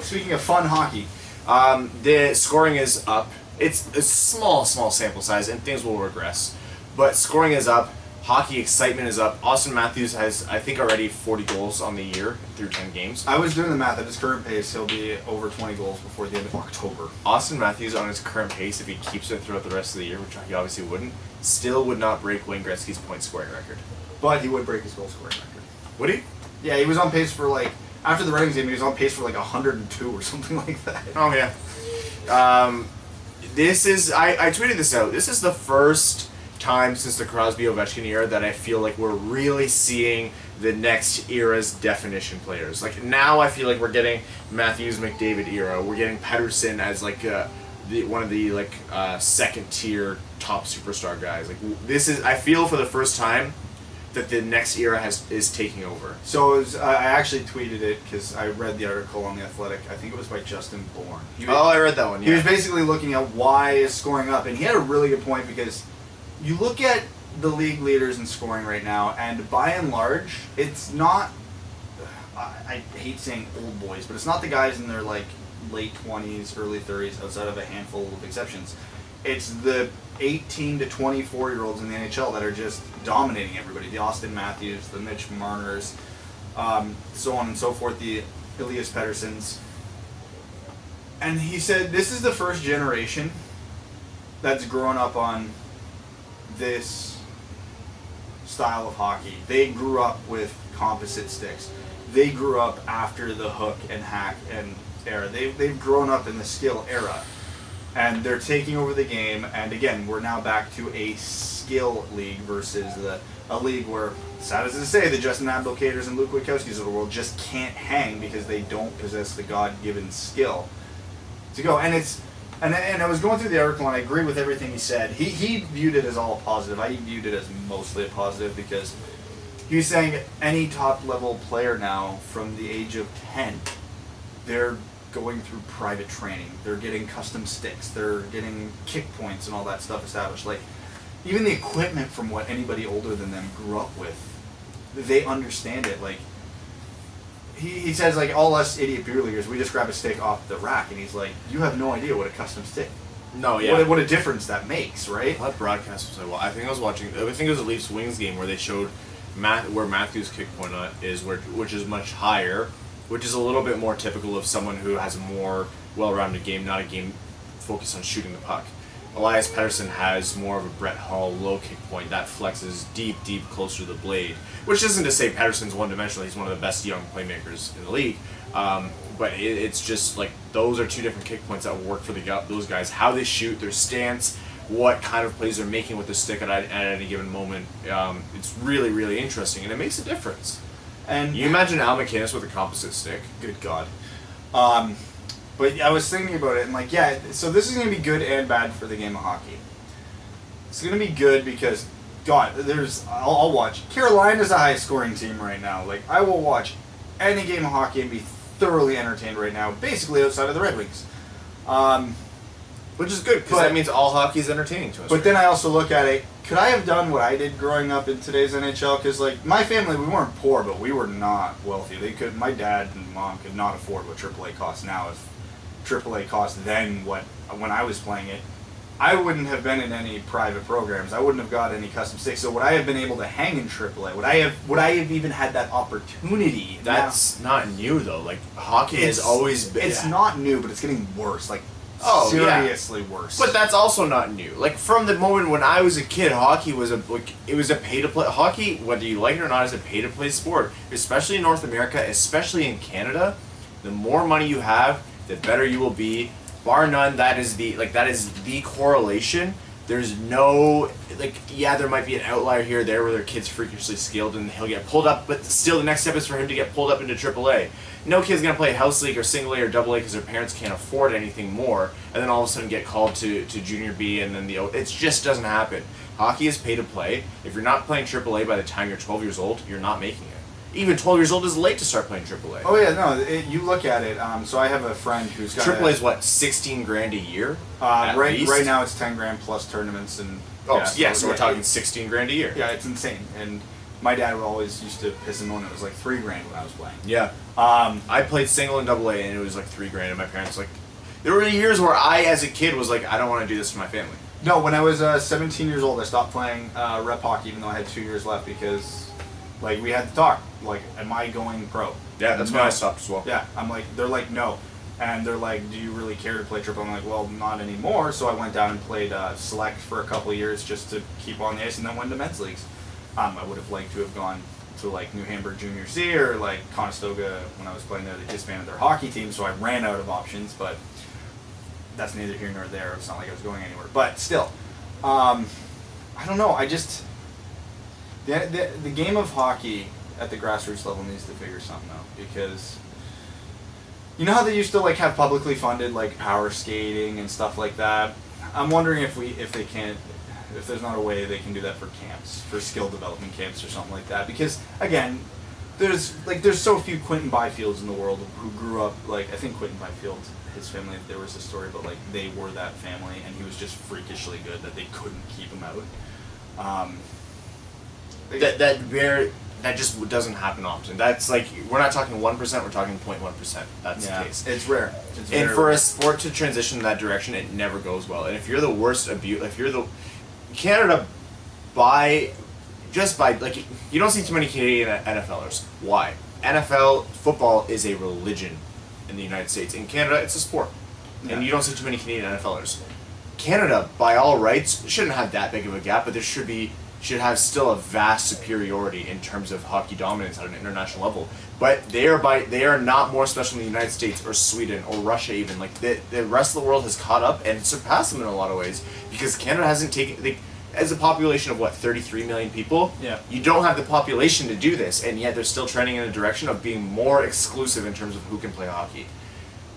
speaking of fun hockey. The scoring is up. It's a small sample size, and things will regress. But scoring is up. Hockey excitement is up. Austin Matthews has, I think, already 40 goals on the year through 10 games. I was doing the math. At his current pace, he'll be over 20 goals before the end of October. Austin Matthews, on his current pace, if he keeps it throughout the rest of the year, which he obviously wouldn't, still would not break Wayne Gretzky's point scoring record. But he would break his goal scoring record. Would he? Yeah, he was on pace for like, after the Red Wings game, he was on pace for like 102 or something like that. Oh, yeah. This is, I tweeted this out, this is the first time since the Crosby-Ovechkin era that I feel like we're really seeing the next era's definition players. Like, now I feel like we're getting Matthews-McDavid era. We're getting Pettersson as like one of the like second-tier top superstar guys. Like, this is, I feel for the first time that the next era is taking over. So I actually tweeted it because I read the article on The Athletic. I think it was by Justin Bourne. I read that one, yeah. He was basically looking at why is scoring up, and he had a really good point because you look at the league leaders in scoring right now, and by and large, it's not, I hate saying old boys, but it's not the guys in their like late 20s, early 30s, outside of a handful of exceptions. It's the 18 to 24-year-olds in the NHL that are just dominating everybody. The Austin Matthews, the Mitch Marners, so on and so forth, the Elias Petterssons. And he said this is the first generation that's grown up on this style of hockey. They grew up with composite sticks. They grew up after the hook and hack and era. They've grown up in the skill era. And they're taking over the game, and again, we're now back to a skill league versus a league where, sad as to say, the Justin Abdelkaders and Luke Witkowskis of the world just can't hang because they don't possess the God-given skill to go. And I was going through the article, and I agree with everything he said. He viewed it as all positive. I viewed it as mostly a positive because he was saying any top-level player now from the age of 10, they're going through private training. They're getting custom sticks. They're getting kick points and all that stuff established. Like, even the equipment from what anybody older than them grew up with, they understand it. Like, he says, like, all us idiot beer leaguers, we just grab a stick off the rack, and he's like, you have no idea what a custom stick. No, yeah. What a difference that makes, right? What broadcast was I watching? I think it was a Leafs Wings game where they showed where Matthews' kick point is, which is much higher, which is a little bit more typical of someone who has a more well-rounded game, not a game focused on shooting the puck. Elias Pettersson has more of a Brett Hull low kick point that flexes deep closer to the blade, which isn't to say Pettersson's one-dimensional. He's one of the best young playmakers in the league. But it's just like those are two different kick points that work for those guys. How they shoot, their stance, what kind of plays they're making with the stick at any given moment. It's really interesting, and it makes a difference. And you imagine Al McInnes with a composite stick. Good God. But I was thinking about it, and like, yeah, so this is going to be good and bad for the game of hockey. It's going to be good because, God, I'll watch. Carolina's a high-scoring team right now. Like, I will watch any game of hockey and be thoroughly entertained right now, basically outside of the Red Wings. Which is good, because that means all hockey is entertaining to us. But then I also look at it, could I have done what I did growing up in today's NHL? Because, like, my family, we weren't poor, but we were not wealthy. My dad and mom could not afford what AAA costs now. If AAA cost then when I was playing it, I wouldn't have been in any private programs. I wouldn't have got any custom sticks. So would I have been able to hang in AAA? Would I have even had that opportunity? That's not new though. Like hockey has always been. It's not new, but it's getting worse. Like seriously worse. But that's also not new. Like from the moment when I was a kid, hockey was a pay to play. Hockey, whether you like it or not, is a pay to play sport. Especially in North America, especially in Canada, the more money you have, the better you will be. Bar none, that is the correlation. There's no, there might be an outlier here or there where their kid's freakishly skilled and he'll get pulled up, but still the next step is for him to get pulled up into AAA. No kid's going to play house league or single A or double A because their parents can't afford anything more, and then all of a sudden get called to junior B, and then it just doesn't happen. Hockey is pay to play. If you're not playing AAA by the time you're 12 years old, you're not making it. Even 12 years old is late to start playing AAA. Oh yeah, no. You look at it. So I have a friend who's got AAA is what, 16 grand a year? Right now it's 10 grand plus tournaments and. So we're talking 16 grand a year. Yeah, it's insane. And my dad always used to piss him when it was like 3 grand when I was playing. Yeah. I played single and double A and it was like 3 grand, and my parents there were years where I, as a kid, was like, I don't want to do this for my family. No, when I was 17 years old, I stopped playing rep hockey, even though I had 2 years left, because like we had to talk. Like, am I going pro? Yeah, that's when I stopped as well. Yeah, I'm like, they're like, no. And they're like, do you really care to play triple? I'm like, well, not anymore. So I went down and played select for a couple of years just to keep on the ice, and then went to men's leagues. I would have liked to have gone to like New Hamburg Junior C or like Conestoga when I was playing there. They disbanded their hockey team, so I ran out of options. But that's neither here nor there. It's not like I was going anywhere. But still, I don't know. I just the game of hockey at the grassroots level needs to figure something out, because you know how they used to like have publicly funded like power skating and stuff like that. I'm wondering if there's not a way they can do that for camps, for skill development camps or something like that. Because again, there's so few Quentin Byfields in the world who grew up like, I think Quentin Byfield, his family, there was a story, but like they were that family, and he was just freakishly good that they couldn't keep him out. That just doesn't happen often. That's like, we're not talking 1%, we're talking 0.1%. That's the case. It's rare. And for a sport to transition in that direction, it never goes well. And if you're the worst Canada, you don't see too many Canadian NFLers. Why? NFL football is a religion in the United States. In Canada, it's a sport. Yeah. And you don't see too many Canadian NFLers. Canada, by all rights, shouldn't have that big of a gap, but there should have still a vast superiority in terms of hockey dominance at an international level. But they are not more special in the United States or Sweden or Russia even. Like the rest of the world has caught up and surpassed them in a lot of ways, because Canada hasn't taken, as a population of what, 33 million people? Yeah. You don't have the population to do this, and yet they're still trending in a direction of being more exclusive in terms of who can play hockey.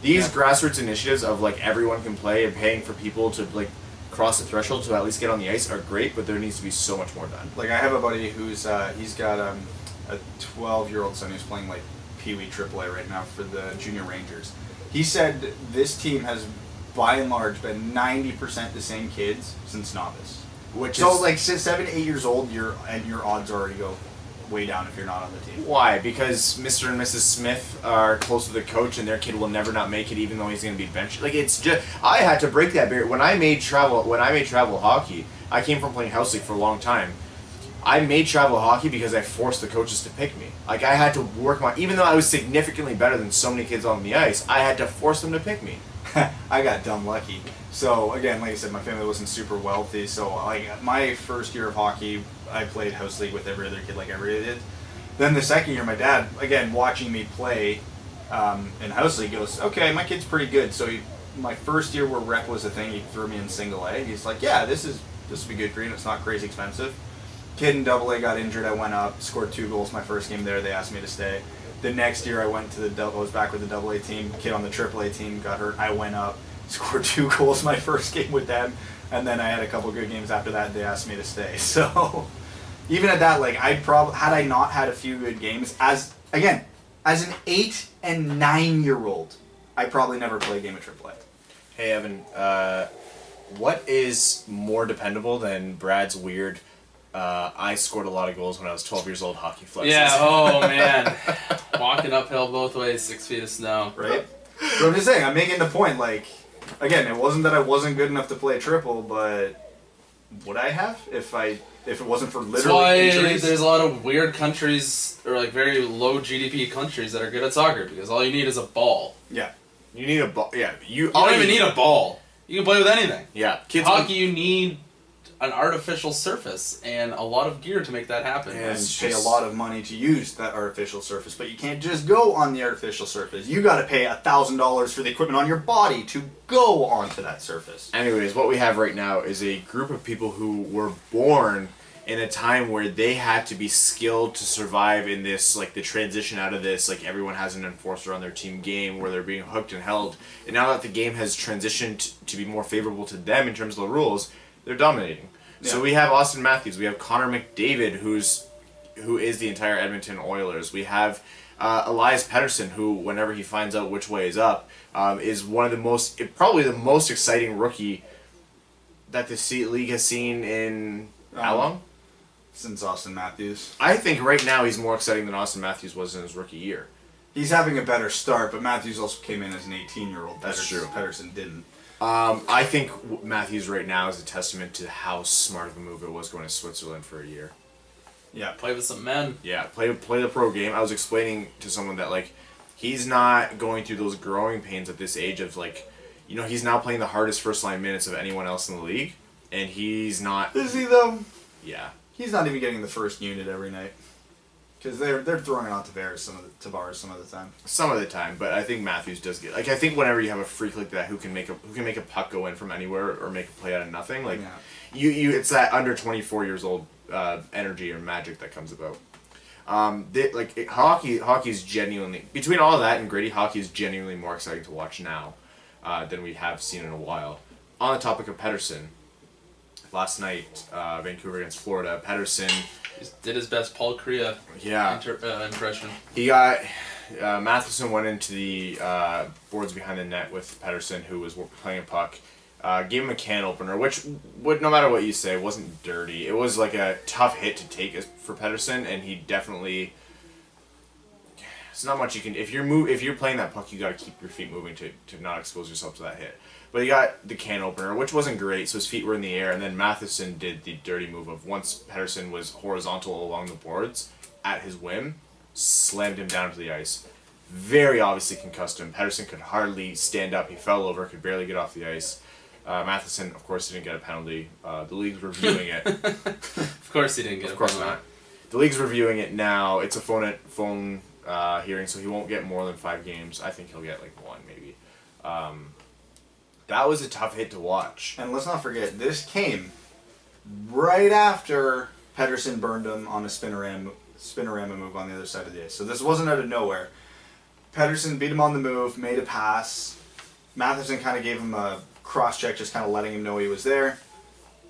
These grassroots initiatives of like everyone can play and paying for people to like cross the threshold to at least get on the ice are great, but there needs to be so much more done. Like, I have a buddy who's he's got a 12-year-old son who's playing like Pee Wee AAA right now for the Junior Rangers. He said this team has, by and large, been 90% the same kids since novice. So like 7, 8 years old, your odds already go way down if you're not on the team. Why? Because Mr. and Mrs. Smith are close to the coach, and their kid will never not make it, even though he's going to be benched. Like, it's just, I had to break that barrier when I made travel hockey. I came from playing house league for a long time. I made travel hockey because I forced the coaches to pick me. Like, I had to work even though I was significantly better than so many kids on the ice, I had to force them to pick me. I got dumb lucky. So again, like I said, my family wasn't super wealthy. So like my first year of hockey, I played house league with every other kid like every other did. Then the second year, my dad, again watching me play in house league, goes, "Okay, my kid's pretty good." So my first year where rep was a thing, he threw me in single A. He's like, "Yeah, this will be good green. It's not crazy expensive." Kid in double A got injured. I went up, scored 2 goals my first game there. They asked me to stay. The next year I went to I was back with the double A team. Kid on the triple A team got hurt. I went up, scored 2 goals my first game with them, and then I had a couple good games after that. They asked me to stay. So even at that, like, had I not had a few good games, as an 8 and 9-year-old, I probably never play a game of triple A. Hey Evan, what is more dependable than Brad's weird I scored a lot of goals when I was 12 years old hockey flexes? Yeah, oh man. Walking uphill both ways, 6 feet of snow. Right? But I'm just saying, I'm making the point, like, again, it wasn't that I wasn't good enough to play triple, but would I have if it wasn't for literally injuries? That's why there's a lot of weird countries, or like very low GDP countries that are good at soccer, because all you need is a ball. Yeah. You need a ball. Yeah. You don't even need a ball. You can play with anything. Yeah. Hockey, you need an artificial surface and a lot of gear to make that happen. And pay a lot of money to use that artificial surface, but you can't just go on the artificial surface. You got to pay $1,000 for the equipment on your body to go onto that surface. Anyways, what we have right now is a group of people who were born in a time where they had to be skilled to survive in this, like the transition out of this, like everyone has an enforcer on their team game where they're being hooked and held. And now that the game has transitioned to be more favorable to them in terms of the rules, they're dominating. Yeah. So we have Austin Matthews, we have Connor McDavid, who is the entire Edmonton Oilers. We have Elias Pettersson, who, whenever he finds out which way is up, is one of the probably the most exciting rookie that the league has seen in how long? Since Austin Matthews. I think right now he's more exciting than Austin Matthews was in his rookie year. He's having a better start, but Matthews also came in as an 18-year-old. That's true. Pettersson didn't. I think Matthews right now is a testament to how smart of a move it was going to Switzerland for a year. Yeah. Play with some men. Yeah, play the pro game. I was explaining to someone that, like, he's not going through those growing pains at this age of, like, you know, he's now playing the hardest first-line minutes of anyone else in the league, and he's not... Is he, though? Yeah. He's not even getting the first unit every night. Because they're throwing it on Tavares some of the time. Some of the time, but I think Matthews does get... Like, I think whenever you have a freak like that who can make a puck go in from anywhere or make a play out of nothing, like, you it's that under 24 years old energy or magic that comes about. Hockey is genuinely... Between all that and gritty, hockey is genuinely more exciting to watch now than we have seen in a while. On the topic of Pettersson, last night, Vancouver against Florida, Pettersson... Did his best Paul Kariya impression. He got... Matheson went into the boards behind the net with Pettersson, who was playing a puck. Gave him a can opener, which would, no matter what you say, wasn't dirty. It was like a tough hit to take for Pettersson, and he definitely... It's not much you can... If you're playing that puck, you got to keep your feet moving to not expose yourself to that hit. But he got the can opener, which wasn't great, so his feet were in the air, and then Matheson did the dirty move of once Pettersson was horizontal along the boards, at his whim, slammed him down to the ice. Very obviously concussed him. Pettersson could hardly stand up. He fell over, could barely get off the ice. Matheson, of course, didn't get a penalty. The league's reviewing it. Of course he didn't get a penalty. Of course not. The league's reviewing it now. It's a phone hearing, so he won't get more than 5 games. I think he'll get like 1, maybe. That was a tough hit to watch. And let's not forget, this came right after Pettersson burned him on a spinorama move on the other side of the ice. So this wasn't out of nowhere. Pettersson beat him on the move, made a pass. Matheson kind of gave him a cross-check, just kind of letting him know he was there.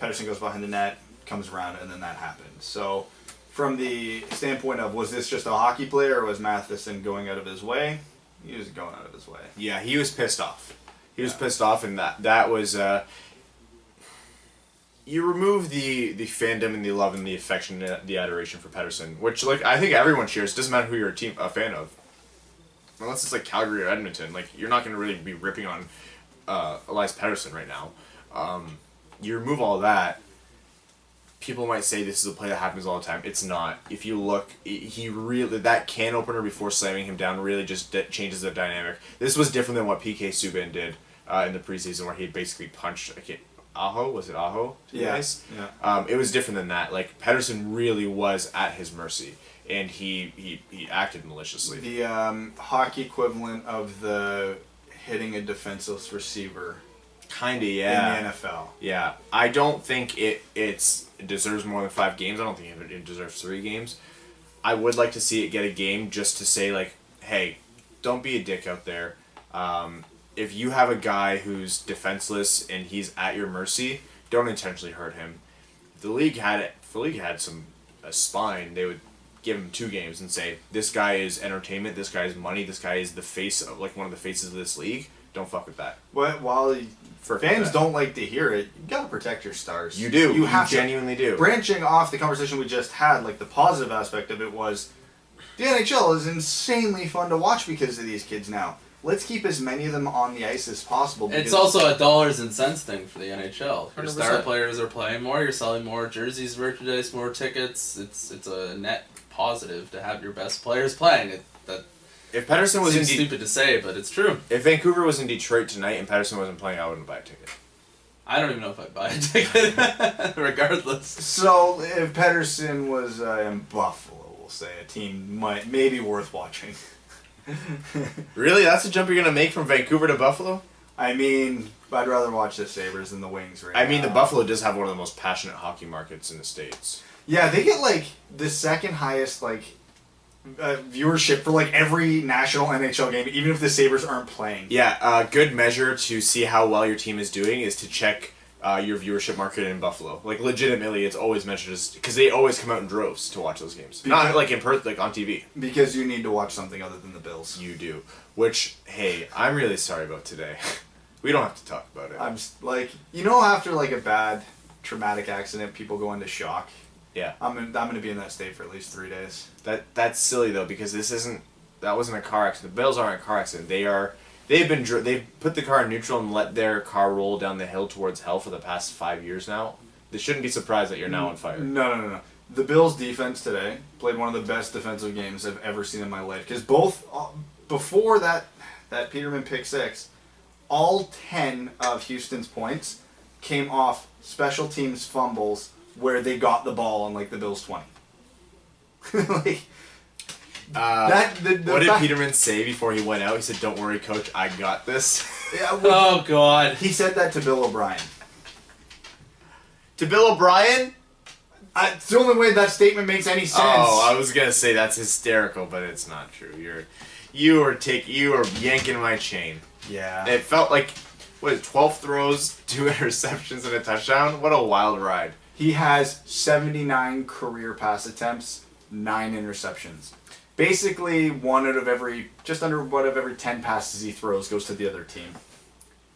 Pettersson goes behind the net, comes around, and then that happened. So from the standpoint of, was this just a hockey player, or was Matheson going out of his way? He was going out of his way. Yeah, he was pissed off. He was pissed off, and that was... you remove the fandom and the love and the affection and the adoration for Pettersson, which, like, I think everyone shares. Doesn't matter who you're a fan of. Unless it's like Calgary or Edmonton. Like, you're not going to really be ripping on Elias Pettersson right now. You remove all that, people might say this is a play that happens all the time. It's not. If you look, he really... That can opener before slamming him down really just changes the dynamic. This was different than what PK Subban did in the preseason, where he basically punched... Aho? Was it Aho? Yes. Yeah. It was different than that. Like, Pettersson really was at his mercy, and he acted maliciously. The hockey equivalent of the hitting a defenseless receiver. Kinda, yeah. In the NFL. Yeah. I don't think it deserves more than 5 games. I don't think it deserves 3 games. I would like to see it get a game just to say, like, hey, don't be a dick out there. If you have a guy who's defenseless and he's at your mercy, don't intentionally hurt him. If the league had a spine, they would give him 2 games and say, this guy is entertainment, this guy is money, this guy is the face of, like, one of the faces of this league. Don't fuck with that. But while fans don't like to hear it, you gotta protect your stars. You do. You have genuinely do. Branching off the conversation we just had, like, the positive aspect of it was the NHL is insanely fun to watch because of these kids now. Let's keep as many of them on the ice as possible. It's also a dollars and cents thing for the NHL. Your 100%. star players are playing more. You're selling more jerseys, merchandise, more tickets. It's a net positive to have your best players playing. If Pettersson was seems stupid to say, but it's true. If Vancouver was in Detroit tonight and Pettersson wasn't playing, I wouldn't buy a ticket. I don't even know if I'd buy a ticket, regardless. So if Pettersson was in Buffalo, we'll say a team may be worth watching. Really? That's the jump you're going to make from Vancouver to Buffalo? I mean, I'd rather watch the Sabres than the Wings right now. I mean, the Buffalo does have one of the most passionate hockey markets in the States. Yeah, they get, like, the second highest, like, viewership for, like, every national NHL game, even if the Sabres aren't playing. Yeah, a good measure to see how well your team is doing is to check your viewership market in Buffalo. Like, legitimately, it's always measured as... Because they always come out in droves to watch those games. Not, like, in Perth, like, on TV. Because you need to watch something other than the Bills. You do. Which, hey, I'm really sorry about today. We don't have to talk about it. I'm just, like... You know, after, like, a bad, traumatic accident, people go into shock? Yeah. I'm going to be in that state for at least 3 days. That's silly, though, because this isn't... that wasn't a car accident. The Bills aren't a car accident. They've put the car in neutral and let their car roll down the hill towards hell for the past 5 years now. They shouldn't be surprised that you're now on fire. No. The Bills' defense today played one of the best defensive games I've ever seen in my life. Because both, before that Peterman pick six, all 10 of Houston's points came off special teams fumbles where they got the ball on like the Bills' 20. What did Peterman say before he went out? He said, "Don't worry, coach, I got this." Yeah, Oh God. He said that to Bill O'Brien. To Bill O'Brien? It's the only way that statement makes any sense. Oh, I was gonna say that's hysterical, but it's not true. You are yanking my chain. Yeah. It felt like 12 throws, 2 interceptions, and a touchdown. What a wild ride. He has 79 career pass attempts, 9 interceptions. Basically, just under one of every 10 passes he throws goes to the other team.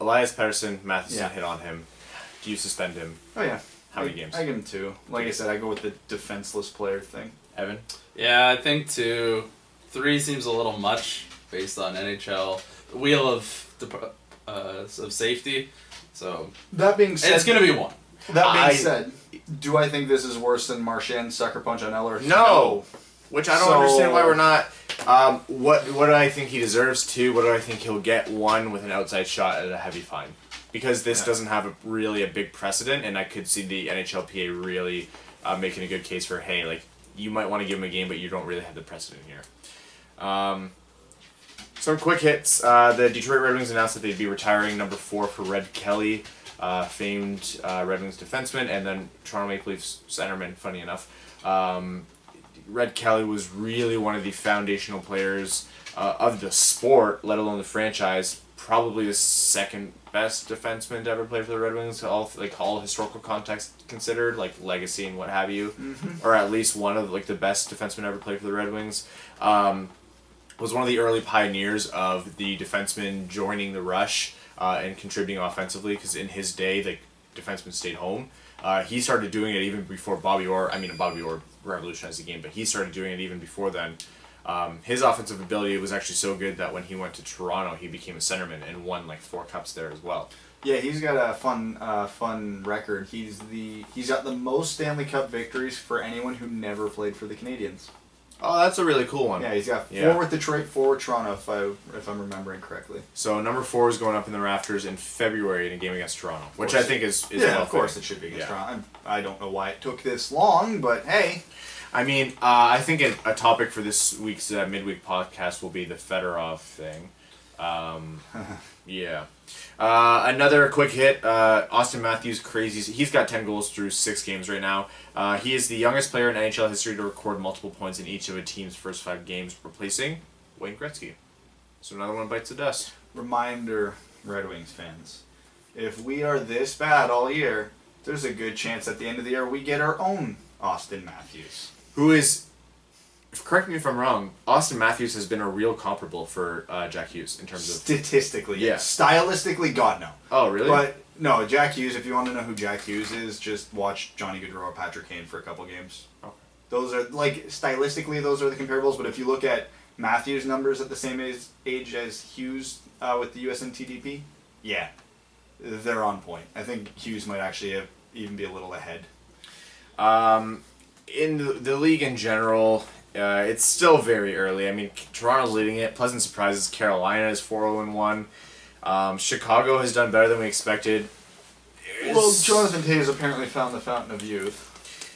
Elias Pettersson, Matheson Yeah. hit on him. Do you suspend him? Oh yeah. How many games? I give him 2. Like I said, I go with the defenseless player thing. Evan? Yeah, I think 2. 3 seems a little much based on NHL. The wheel of safety. So That being said, it's gonna be 1. That being said, do I think this is worse than Marchand's sucker punch on Eller? No. Which I don't So- understand why we're not. What do I think he deserves? 2. What do I think he'll get? 1 with an outside shot at a heavy fine. Because this doesn't have really a big precedent, and I could see the NHLPA really making a good case for, hey, like, you might want to give him a game, but you don't really have the precedent here. Some quick hits. The Detroit Red Wings announced that they'd be retiring number 4 for Red Kelly, famed Red Wings defenseman, and then Toronto Maple Leafs centerman, funny enough. Red Kelly was really one of the foundational players of the sport, let alone the franchise. Probably the second best defenseman to ever play for the Red Wings, all historical context considered, like legacy and what have you, or at least one of the best defensemen ever played for the Red Wings. Was one of the early pioneers of the defenseman joining the rush and contributing offensively, because in his day, the defenseman stayed home. He started doing it even before Bobby Orr revolutionized the game, but he started doing it even before then. His offensive ability was actually so good that when he went to Toronto, he became a centerman and won 4 cups there as well. Yeah, he's got a fun record. He's got the most Stanley Cup victories for anyone who never played for the Canadiens. Oh, that's a really cool one. Yeah, he's got 4 with Detroit, 4 with Toronto, if I'm remembering correctly. So number 4 is going up in the rafters in February in a game against Toronto, which I think is yeah, of course it should be against Toronto. I don't know why it took this long, but hey. I mean, I think a topic for this week's midweek podcast will be the Fedorov thing. Yeah. Another quick hit, Austin Matthews, crazy. He's got 10 goals through 6 games right now. He is the youngest player in NHL history to record multiple points in each of a team's first 5 games, replacing Wayne Gretzky. So another one bites the dust. Reminder, Red Wings fans, if we are this bad all year, there's a good chance at the end of the year we get our own Austin Matthews. Who is, correct me if I'm wrong, Austin Matthews has been a real comparable for Jack Hughes in terms of... Statistically, yeah. Stylistically, God, no. Oh, really? But, no, Jack Hughes, if you want to know who Jack Hughes is, just watch Johnny Gaudreau or Patrick Kane for a couple games. Okay. Those are, stylistically, those are the comparables, but if you look at Matthews' numbers at the same age as Hughes with the USNTDP, yeah, they're on point. I think Hughes might actually even be a little ahead. In the league in general, it's still very early. I mean, Toronto's leading it. Pleasant surprises. Carolina is 4-0-1. Chicago has done better than we expected. Well, Jonathan Toews apparently found the fountain of youth.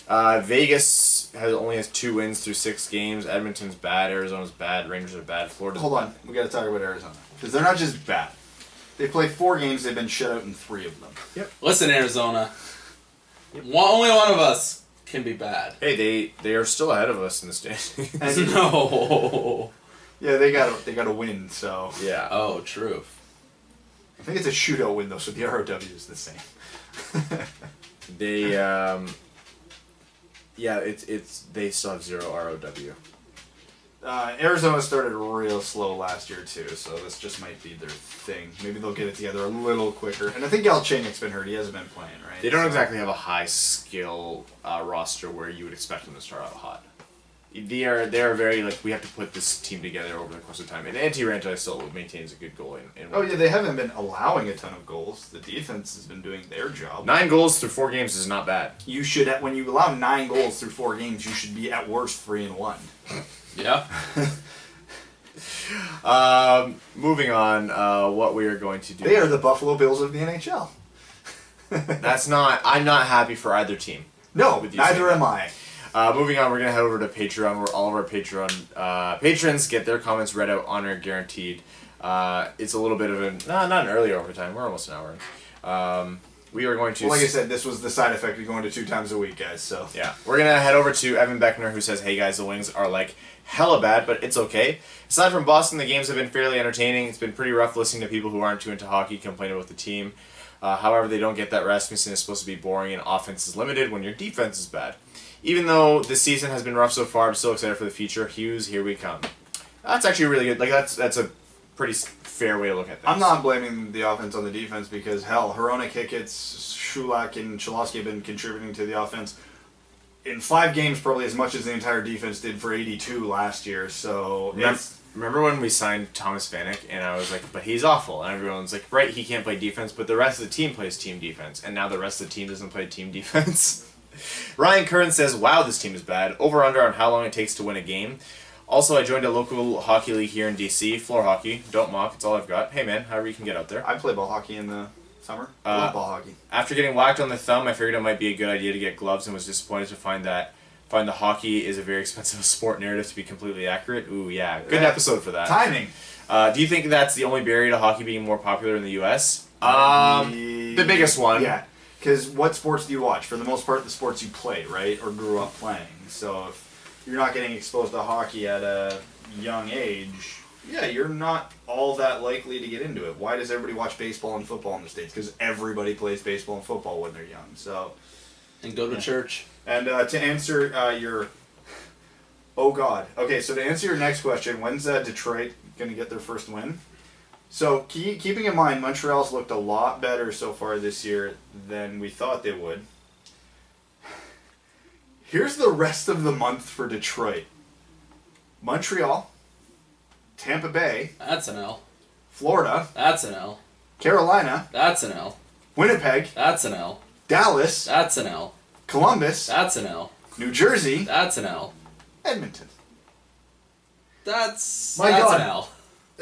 Vegas only has 2 wins through 6 games. Edmonton's bad. Arizona's bad. Rangers are bad. Florida's Hold on. We got to talk about Arizona. Because they're not just bad. They played 4 games. They've been shut out in 3 of them. Yep. Listen, Arizona. Only one of us can be bad. Hey, they are still ahead of us in the standings. No. Yeah, they got to win. So Yeah. Oh, true. I think it's a shootout win though. So the ROW is the same. They they still have 0 ROW. Arizona started real slow last year too, so this just might be their thing. Maybe they'll get it together a little quicker. And I think Galchenyuk's been hurt; he hasn't been playing, right? They don't exactly have a high skill roster where you would expect them to start out hot. They are very, like, we have to put this team together over the course of time. And Antti Raanta still maintains a good goal in Oh, yeah, they haven't been allowing a ton of goals. The defense has been doing their job. 9 goals through 4 games is not bad. You should, when you allow 9 goals through 4 games, you should be at worst 3-1. Yeah. Moving on, what we are going to do. They are the Buffalo Bills of the NHL. I'm not happy for either team. No, neither am I. Moving on, we're going to head over to Patreon, where all of our Patreon patrons get their comments read out on air guaranteed. It's a little bit of not an early overtime. We're almost an hour in. We are going to... Well, like I said, this was the side effect of going to 2 times a week, guys, so... Yeah. We're going to head over to Evan Beckner, who says, hey guys, the Wings are like hella bad, but it's okay. Aside from Boston, the games have been fairly entertaining. It's been pretty rough listening to people who aren't too into hockey complain about the team. However, they don't get that Rasmussen is supposed to be boring and offense is limited when your defense is bad. Even though this season has been rough so far, I'm still excited for the future. Hughes, here we come. That's actually really good. Like, that's a pretty fair way to look at things. I'm not blaming the offense on the defense because, hell, Hronek, Hicketts, Shulak, and Cholowski have been contributing to the offense in 5 games probably as much as the entire defense did for 82 last year, so... Remember when we signed Thomas Vanek, and I was like, but he's awful, and everyone's like, right, he can't play defense, but the rest of the team plays team defense, and now the rest of the team doesn't play team defense. Ryan Curran says, wow, this team is bad. Over-under on how long it takes to win a game. Also, I joined a local hockey league here in DC, floor hockey. Don't mock, it's all I've got. Hey man, however you can get out there. I play ball hockey in the summer. I love ball hockey. After getting whacked on the thumb, I figured it might be a good idea to get gloves and was disappointed to find the hockey is a very expensive sport narrative to be completely accurate. Ooh, yeah. Good episode for that. Timing. Do you think that's the only barrier to hockey being more popular in the U.S.? The biggest one. Yeah. Because what sports do you watch? For the most part, the sports you play, right? Or grew up playing. So if you're not getting exposed to hockey at a young age, yeah, you're not all that likely to get into it. Why does everybody watch baseball and football in the States? Because everybody plays baseball and football when they're young. So, And go to church. And to answer your... Oh, God. Okay, so to answer your next question, when's Detroit going to get their first win? So, keeping in mind, Montreal's looked a lot better so far this year than we thought they would. Here's the rest of the month for Detroit. Montreal, Tampa Bay. That's an L. Florida. That's an L. Carolina. That's an L. Winnipeg. That's an L. Dallas. That's an L. Columbus. That's an L. New Jersey. That's an L. Edmonton. That's My God. an L.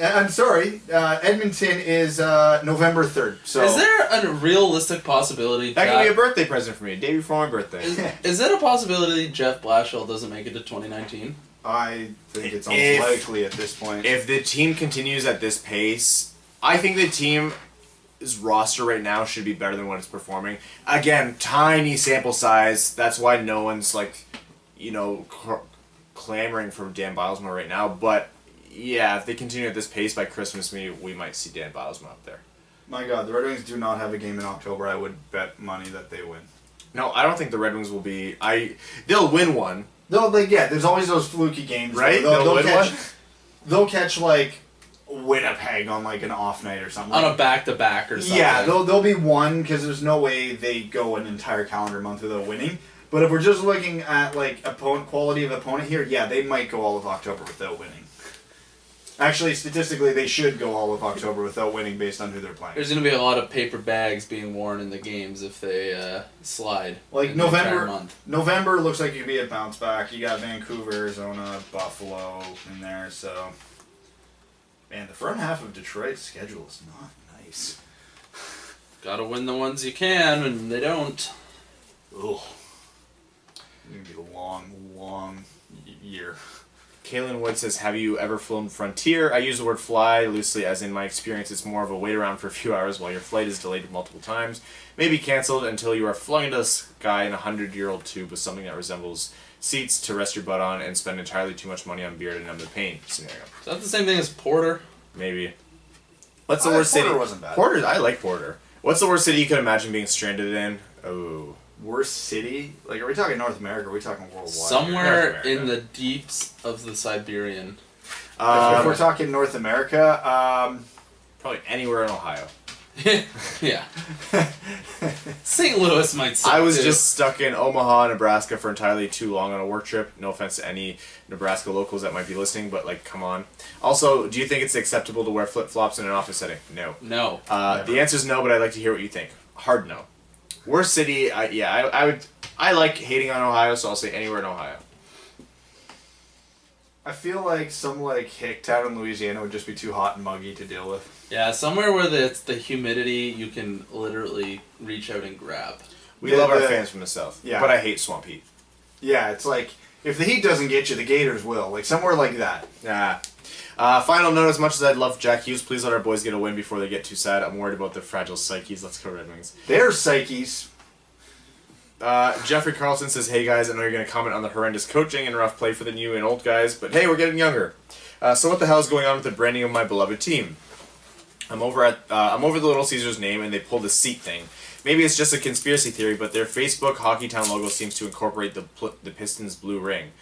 I'm sorry. Edmonton is November 3rd. So Is there a realistic possibility That could be a birthday present for me, a day before my birthday. is it a possibility Jeff Blashill doesn't make it to 2019? I think it's unlikely at this point. If the team continues at this pace, I think the team's roster right now should be better than what it's performing. Again, tiny sample size. That's why no one's clamoring for Dan Bilesma right now. But yeah, if they continue at this pace by Christmas, we might see Dan Bilesma up there. My God, the Red Wings do not have a game in October. I would bet money that they win. No, I don't think the Red Wings will be. They'll win one. There's always those fluky games, right? They'll catch like Winnipeg on like an off night or something. On a back-to-back or something. Yeah, there'll be one because there's no way they go an entire calendar month without winning. But if we're just looking at like quality of opponent here, yeah, they might go all of October without winning. Actually, statistically, they should go all of October without winning based on who they're playing. There's going to be a lot of paper bags being worn in the games if they slide. Like in the entire November, month. November looks like it could be a bounce back. You got Vancouver, Arizona, Buffalo in there. So, man, the front half of Detroit's schedule is not nice. Got to win the ones you can, and they don't. Ugh. It's going to be a long, long year. Kaylin Wood says, have you ever flown Frontier? I use the word fly loosely, as in my experience it's more of a wait around for a few hours while your flight is delayed multiple times, maybe cancelled until you are flung into the sky in a 100-year-old tube with something that resembles seats to rest your butt on and spend entirely too much money on beer to numb the pain scenario. Is that the same thing as Porter? Maybe. What's the worst city? Porter wasn't bad. Porter, I like Porter. What's the worst city you could imagine being stranded in? Oh. Worst city? Like, are we talking North America or are we talking worldwide? Somewhere in the deeps of the Siberian. If we're talking North America, probably anywhere in Ohio. Yeah. St. Louis might suck I was too. just stuck in Omaha, Nebraska for entirely too long on a work trip. No offense to any Nebraska locals that might be listening, but like, come on. Also, do you think it's acceptable to wear flip-flops in an office setting? No. No. The answer is no, but I'd like to hear what you think. Hard no. Worst city, I like hating on Ohio, so I'll say anywhere in Ohio. I feel like some like Hicktown in Louisiana would just be too hot and muggy to deal with. Yeah, somewhere where it's the humidity you can literally reach out and grab. We love our fans from the south, yeah. But I hate swamp heat. Yeah, it's like, if the heat doesn't get you, the Gators will. Like, somewhere like that. Final note, as much as I'd love Jack Hughes, please let our boys get a win before they get too sad. I'm worried about their fragile psyches. Let's go Red Wings. Their psyches. Jeffrey Carlson says, hey guys, I know you're going to comment on the horrendous coaching and rough play for the new and old guys, but hey, we're getting younger. So what the hell is going on with the branding of my beloved team? I'm over the Little Caesars name and they pulled the seat thing. Maybe it's just a conspiracy theory, but their Facebook Hockeytown logo seems to incorporate the Pistons' blue ring.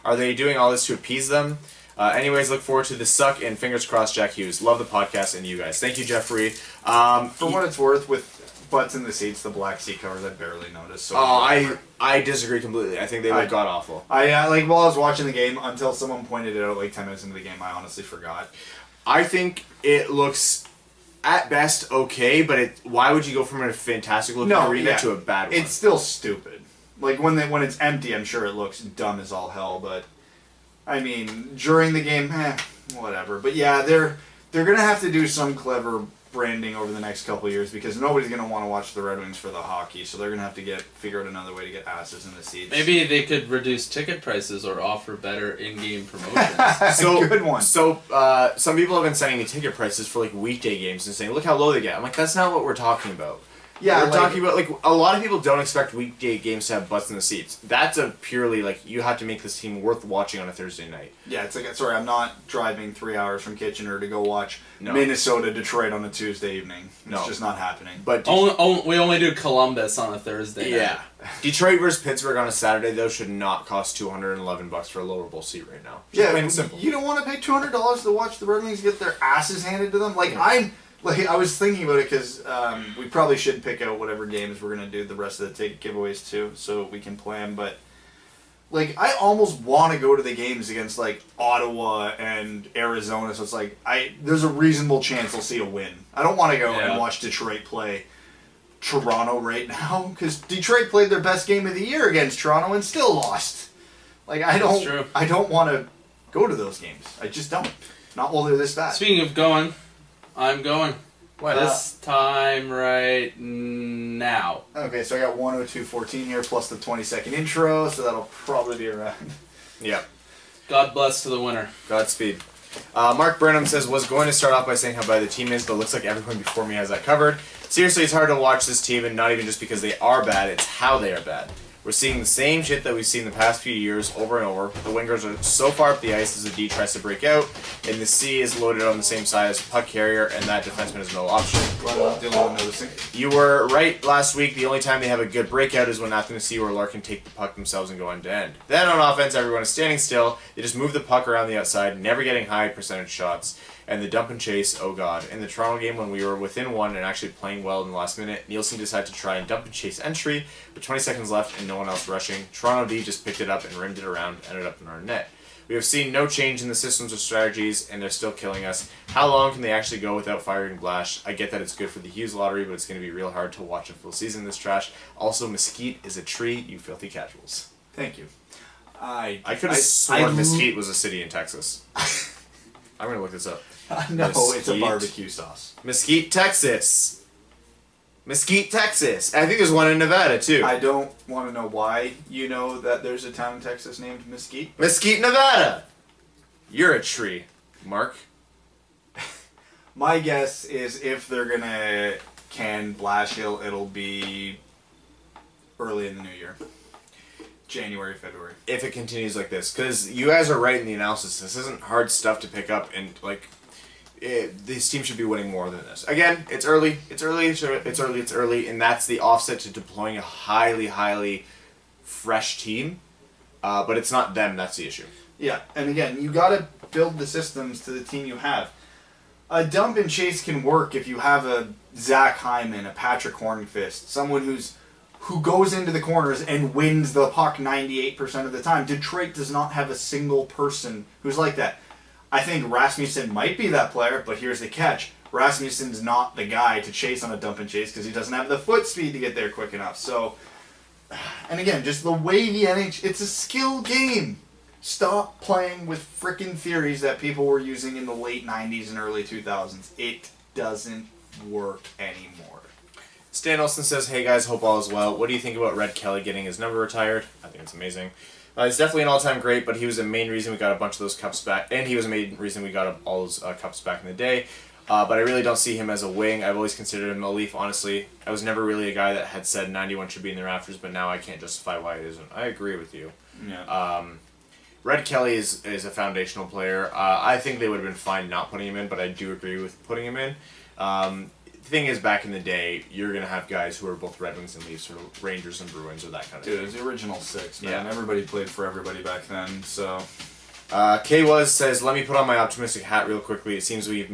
Are they doing all this to appease them? Anyways, look forward to the suck and fingers crossed, Jack Hughes. Love the podcast and you guys. Thank you, Jeffrey. For what it's worth, with butts in the seats, the black seat covers, I barely noticed. So I disagree completely. I think they look god awful. While I was watching the game, until someone pointed it out like 10 minutes into the game, I honestly forgot. I think it looks at best okay, but why would you go from a fantastic looking arena to a bad one? It's still stupid. Like when it's empty, I'm sure it looks dumb as all hell, but I mean, during the game, whatever. But yeah, they're gonna have to do some clever branding over the next couple of years because nobody's gonna want to watch the Red Wings for the hockey, so they're gonna have to figure out another way to get asses in the seats. Maybe they could reduce ticket prices or offer better in-game promotions. Good one. So some people have been sending me ticket prices for like weekday games and saying, look how low they get. I'm like, that's not what we're talking about. Yeah, we're talking about, like, a lot of people don't expect weekday games to have butts in the seats. That's a purely, like, you have to make this team worth watching on a Thursday night. Yeah, it's like, sorry, I'm not driving 3 hours from Kitchener to go watch Minnesota, Detroit on a Tuesday evening. It's just not happening. But we only do Columbus on a Thursday night. Yeah. Detroit versus Pittsburgh on a Saturday, though, should not cost $211 for a lower bowl seat right now. Just plain and simple. You don't want to pay $200 to watch the Red Wings get their asses handed to them? Like, I was thinking about it because we probably should pick out whatever games we're going to do the rest of the ticket giveaways to so we can plan. But, like, I almost want to go to the games against, like, Ottawa and Arizona. So it's like, there's a reasonable chance I'll see a win. I don't want to go and watch Detroit play Toronto right now because Detroit played their best game of the year against Toronto and still lost. Like, I don't want to go to those games. I just don't. Not while they're this bad. Speaking of going... I'm going. This time right now. Okay, so I got 102.14 here plus the 20-second intro, so that'll probably be around. Yeah. God bless to the winner. Godspeed. Mark Burnham says, was going to start off by saying how bad the team is, but looks like everyone before me has that covered. Seriously, it's hard to watch this team, and not even just because they are bad, it's how they are bad. We're seeing the same shit that we've seen the past few years over and over. The wingers are so far up the ice as the D tries to break out, and the C is loaded on the same side as puck carrier, and that defenseman is no option. You were right last week. The only time they have a good breakout is when Athanasi or Larkin take the puck themselves and go end to end. Then on offense, everyone is standing still. They just move the puck around the outside, never getting high percentage shots. And the dump and chase, oh god. In the Toronto game when we were within one and actually playing well in the last minute, Nielsen decided to try and dump and chase entry, but 20 seconds left and no one else rushing. Toronto D just picked it up and rimmed it around, ended up in our net. We have seen no change in the systems or strategies, and they're still killing us. How long can they actually go without firing Blash? I get that it's good for the Hughes lottery, but it's going to be real hard to watch a full season this trash. Also, Mesquite is a tree, you filthy casuals. Thank you. I could have sworn Mesquite was a city in Texas. I'm going to look this up. No, it's a barbecue sauce. Mesquite, Texas. Mesquite, Texas. I think there's one in Nevada, too. I don't want to know why you know that there's a town in Texas named Mesquite. Mesquite, Nevada. You're a tree, Mark. My guess is if they're going to can Blash Hill, it'll be early in the new year. January, February. If it continues like this. Because you guys are right in the analysis. This isn't hard stuff to pick up, and, like... this team should be winning more than this. Again, it's early, and that's the offset to deploying a highly, highly fresh team. But it's not them, that's the issue. Yeah, and again, you gotta build the systems to the team you have. A dump and chase can work if you have a Zach Hyman, a Patrick Hornqvist, someone who's who goes into the corners and wins the puck 98% of the time. Detroit does not have a single person who's like that. I think Rasmussen might be that player, but here's the catch. Rasmussen's not the guy to chase on a dump and chase because he doesn't have the foot speed to get there quick enough. So, and again, just the way the it's a skill game. Stop playing with frickin' theories that people were using in the late 90s and early 2000s. It doesn't work anymore. Stan Olsen says, hey guys, hope all is well. What do you think about Red Kelly getting his number retired? I think it's amazing. It's definitely an all-time great, but he was the main reason we got a bunch of those cups back, and he was the main reason we got all those cups back in the day. But I really don't see him as a wing. I've always considered him a Leaf, honestly. I was never really a guy that had said 91 should be in the rafters, but now I can't justify why it isn't. I agree with you. Yeah. Red Kelly is a foundational player. I think they would have been fine not putting him in, but I do agree with putting him in. The thing is, back in the day, you're going to have guys who are both Red Wings and Leafs, or Rangers and Bruins, or that kind of thing. Dude, it was the original six, man. Yeah. Everybody played for everybody back then, so... K-Was says, let me put on my optimistic hat real quickly. It seems we've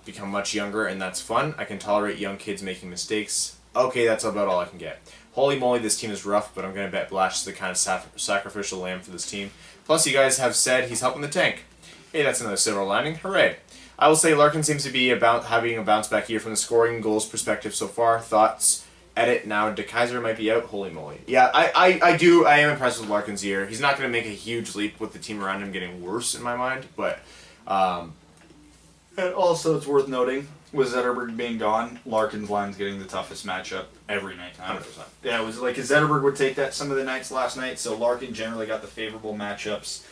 become much younger, and that's fun. I can tolerate young kids making mistakes. Okay, that's about all I can get. Holy moly, this team is rough, but I'm going to bet Blash is the kind of sacrificial lamb for this team. Plus, you guys have said he's helping the tank. Hey, that's another silver lining. Hooray. I will say Larkin seems to be having a bounce back year from the scoring goals perspective so far. Thoughts? Edit now. De Kaiser might be out. Holy moly. Yeah, I am impressed with Larkin's year. He's not going to make a huge leap with the team around him getting worse in my mind, but... And also, it's worth noting, with Zetterberg being gone, Larkin's line's getting the toughest matchup every night. 100%. Yeah, it was like Zetterberg would take that some of the nights last night, so Larkin generally got the favorable matchups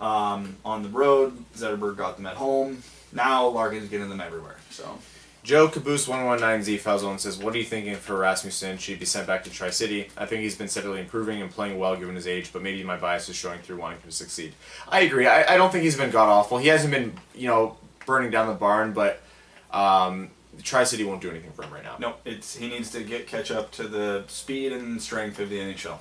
on the road. Zetterberg got them at home. Now Larkin's getting them everywhere. So Joe Caboose 119Z Falzone says, what are you thinking for Rasmussen? Should he be sent back to Tri-City? I think he's been steadily improving and playing well given his age, but maybe my bias is showing through wanting him to succeed. I agree. I don't think he's been god-awful. He hasn't been, burning down the barn, but Tri-City won't do anything for him right now. no, he needs to catch up to the speed and strength of the NHL.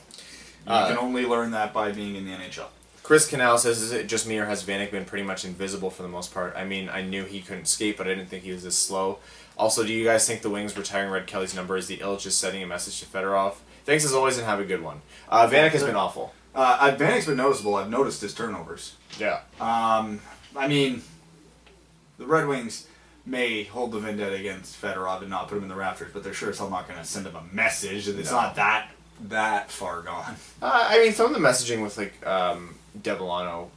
You can only learn that by being in the NHL. Chris Canal says, is it just me or has Vanek been pretty much invisible for the most part? I mean, I knew he couldn't skate, but I didn't think he was this slow. Also, do you guys think the Wings retiring Red Kelly's number is the Illich just sending a message to Fedorov? Thanks as always and have a good one. Vanek has been awful. Vanek's been noticeable. I've noticed his turnovers. Yeah. I mean, the Red Wings may hold the vendetta against Fedorov and not put him in the rafters, but they're sure as hell not going to send him a message, and it's not that far gone. I mean, some of the messaging with, Devillano.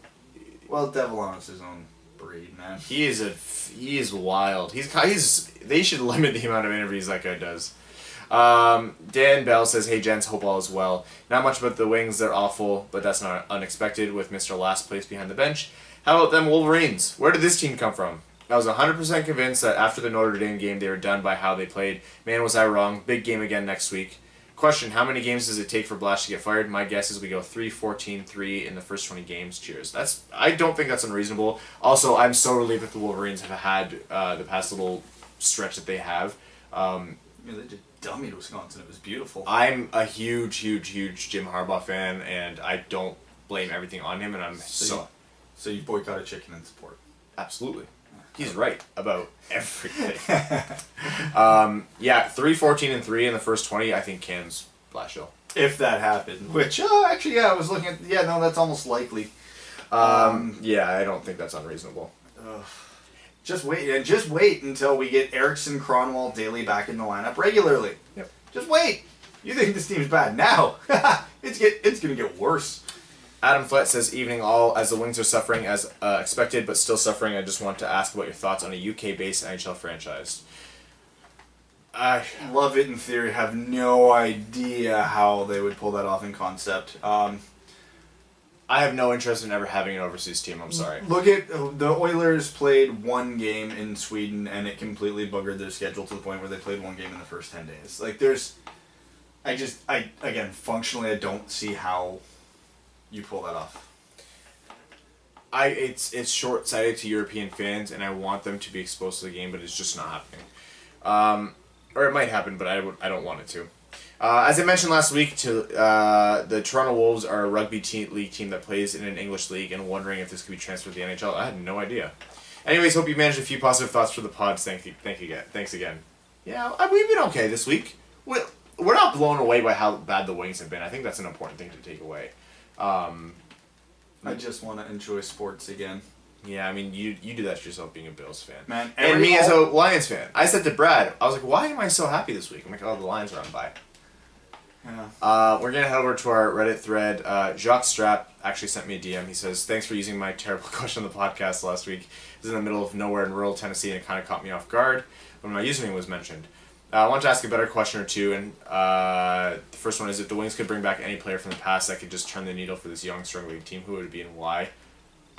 Well, Devillano's his own breed, man. He is wild. They should limit the amount of interviews that guy does. Dan Bell says, hey gents, hope all is well. Not much about the Wings, they're awful, but that's not unexpected with Mr. Last Place behind the bench. How about them Wolverines? Where did this team come from? I was 100% convinced that after the Notre Dame game they were done by how they played. Man, was I wrong. Big game again next week. Question, how many games does it take for Blash to get fired? My guess is we go 3-14-3 in the first 20 games. Cheers. I don't think that's unreasonable. Also, I'm so relieved that the Wolverines have had the past little stretch that they have. They just dummied Wisconsin. It was beautiful. I'm a huge, huge, huge Jim Harbaugh fan, and I don't blame everything on him, and So you boycotted chicken and support. Absolutely. He's right about everything. 3-14-3 in the first 20, I think Cam's Blashill. If that happened. Which, I was looking at... Yeah, no, that's almost likely. I don't think that's unreasonable. Just wait until we get Erickson, Cronwall, Daly back in the lineup regularly. Yep. Just wait. You think this team's bad now? It's going to get worse. Adam Flett says, evening all, as the Wings are suffering as expected, but still suffering, I just want to ask about your thoughts on a UK-based NHL franchise. I love it in theory, have no idea how they would pull that off in concept. I have no interest in ever having an overseas team, I'm sorry. Look at, the Oilers played one game in Sweden, and it completely buggered their schedule to the point where they played one game in the first 10 days. Functionally, I don't see how you pull that off. It's short-sighted to European fans, and I want them to be exposed to the game, but it's just not happening. Or it might happen, but I don't want it to. As I mentioned last week, the Toronto Wolves are a rugby league team that plays in an English league, and wondering if this could be transferred to the NHL. I had no idea. Anyways, hope you managed a few positive thoughts for the pods. Thanks again. Yeah, we've been okay this week. we're not blown away by how bad the Wings have been. I think that's an important thing to take away. I just want to enjoy sports again. Yeah, I mean, you do that to yourself being a Bills fan. Man, and me as a Lions fan. I said to Brad, I was like, why am I so happy this week? I'm like, oh, the Lions are on bye. Yeah. We're going to head over to our Reddit thread. Jacques Strap actually sent me a DM. He says, thanks for using my terrible question on the podcast last week. It was in the middle of nowhere in rural Tennessee, and it kind of caught me off guard when my username was mentioned. I want to ask a better question or two, and the first one is, if the Wings could bring back any player from the past that could just turn the needle for this young, struggling team, who would it be and why?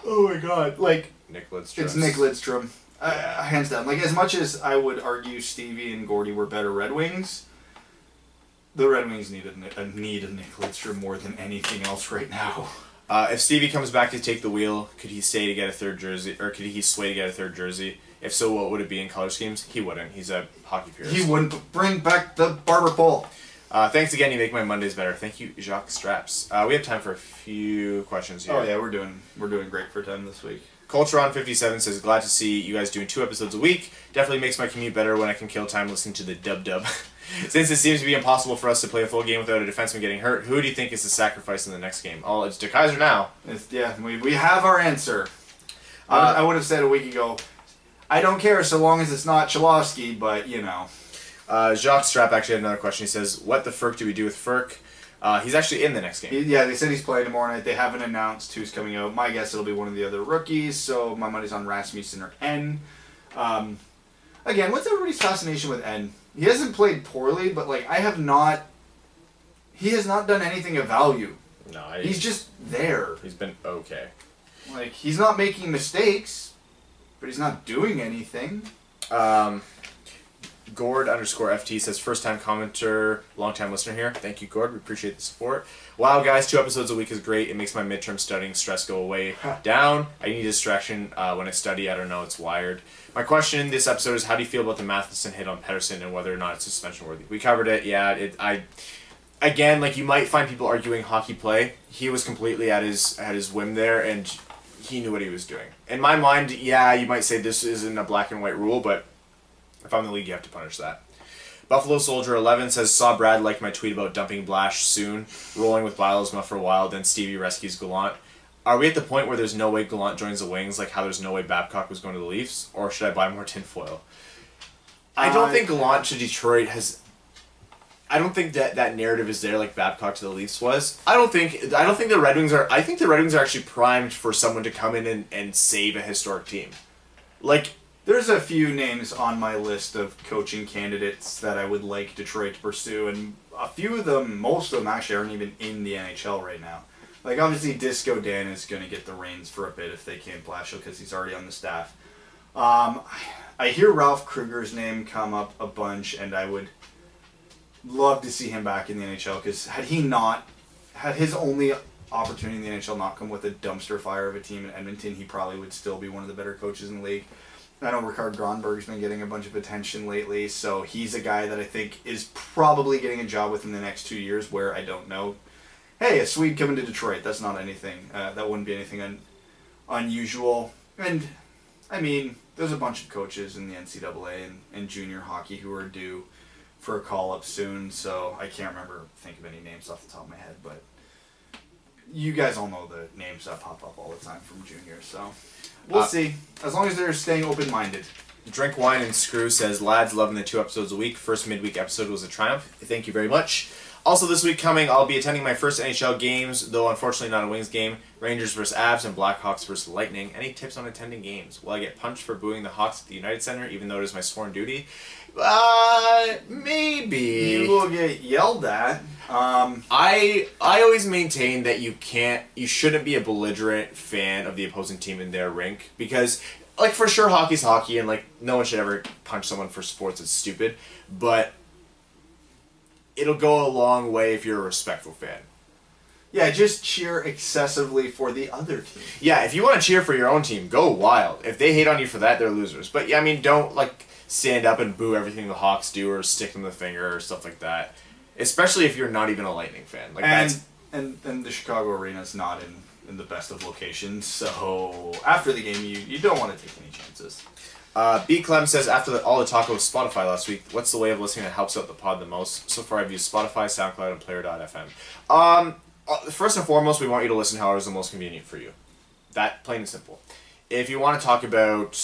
Oh my god. Like, Nick Lidstrom. it's Nick Lidstrom. Hands down. Like, as much as I would argue Stevie and Gordy were better Red Wings, the Red Wings need a Nick Lidstrom more than anything else right now. If Stevie comes back to take the wheel, could he stay to get a third jersey, or could he sway to get a third jersey? If so, what would it be in color schemes? He wouldn't. He's a hockey purist. He wouldn't bring back the barber pole. Thanks again. You make my Mondays better. Thank you, Jacques Straps. We have time for a few questions here. Oh yeah, we're doing great for time this week. Culturon57 says, glad to see you guys doing 2 episodes a week. Definitely makes my commute better when I can kill time listening to the dub. Since it seems to be impossible for us to play a full game without a defenseman getting hurt, who do you think is the sacrifice in the next game? Oh, it's DeKaiser now. We have our answer. I would have said a week ago, I don't care so long as it's not Cholowski, but you know. Jacques Strap actually had another question. He says, what the Furk do we do with Furk? He's actually in the next game. Yeah, they said he's playing tomorrow night. They haven't announced who's coming out. My guess it'll be one of the other rookies, so my money's on Rasmussen or N. Again, what's everybody's fascination with N? He hasn't played poorly, but like he has not done anything of value. No, he's just there. He's been okay. Like, he's not making mistakes, but he's not doing anything. Gord_FT says, first time commenter, long time listener here. Thank you, Gord. We appreciate the support. Wow, guys, 2 episodes a week is great. It makes my midterm studying stress go away down. I need distraction when I study. I don't know. It's wired. My question this episode is, how do you feel about the Matheson hit on Pettersson and whether or not it's suspension worthy? We covered it. Yeah, again, like, you might find people arguing hockey play. He was completely at his whim there, and he knew what he was doing. In my mind, yeah, you might say this isn't a black and white rule, but if I'm the league, you have to punish that. Buffalo Soldier 11 says, saw Brad like my tweet about dumping Blash soon, rolling with Bilesma for a while, then Stevie rescues Gallant. Are we at the point where there's no way Gallant joins the Wings, like how there's no way Babcock was going to the Leafs, or should I buy more tinfoil? I don't think Gallant to Detroit has... I don't think that narrative is there like Babcock to the Leafs was. I don't think the Red Wings are... I think the Red Wings are actually primed for someone to come in and save a historic team. Like... There's a few names on my list of coaching candidates that I would like Detroit to pursue, and a few of them, most of them actually aren't even in the NHL right now. Like, obviously, Disco Dan is going to get the reins for a bit if they can't Blashill because he's already on the staff. I hear Ralph Kruger's name come up a bunch, and I would love to see him back in the NHL because had his only opportunity in the NHL not come with a dumpster fire of a team in Edmonton, he probably would still be one of the better coaches in the league. I know Ricard Gronberg's been getting a bunch of attention lately, so he's a guy that I think is probably getting a job within the next 2 years where I don't know. Hey, a Swede coming to Detroit, that's not anything. That wouldn't be anything unusual. And, I mean, there's a bunch of coaches in the NCAA and junior hockey who are due for a call-up soon, so I can't think of any names off the top of my head, but you guys all know the names that pop up all the time from junior, so... We'll see. As long as they're staying open-minded. Drink Wine and Screw says, lads, loving the 2 episodes a week. First midweek episode was a triumph. Thank you very much. Also this week coming, I'll be attending my first NHL games, though unfortunately not a Wings game. Rangers vs. Avs and Blackhawks vs. Lightning. Any tips on attending games? Will I get punched for booing the Hawks at the United Center, even though it is my sworn duty? Maybe. You will get yelled at. I always maintain that you shouldn't be a belligerent fan of the opposing team in their rink, because, like, for sure hockey's hockey, and, like, no one should ever punch someone for sports. It's stupid, but it'll go a long way if you're a respectful fan. Yeah, just cheer excessively for the other team. Yeah, if you want to cheer for your own team, go wild. If they hate on you for that, they're losers. But, yeah, I mean, don't, like, stand up and boo everything the Hawks do or stick them the finger or stuff like that. Especially if you're not even a Lightning fan. Like, and the Chicago Arena's not in the best of locations, so after the game, you don't want to take any chances. B. Clem says, after all the talk about Spotify last week, what's the way of listening that helps out the pod the most? So far, I've used Spotify, SoundCloud, and Player.fm. First and foremost, we want you to listen however is the most convenient for you. That, plain and simple. If you want to talk about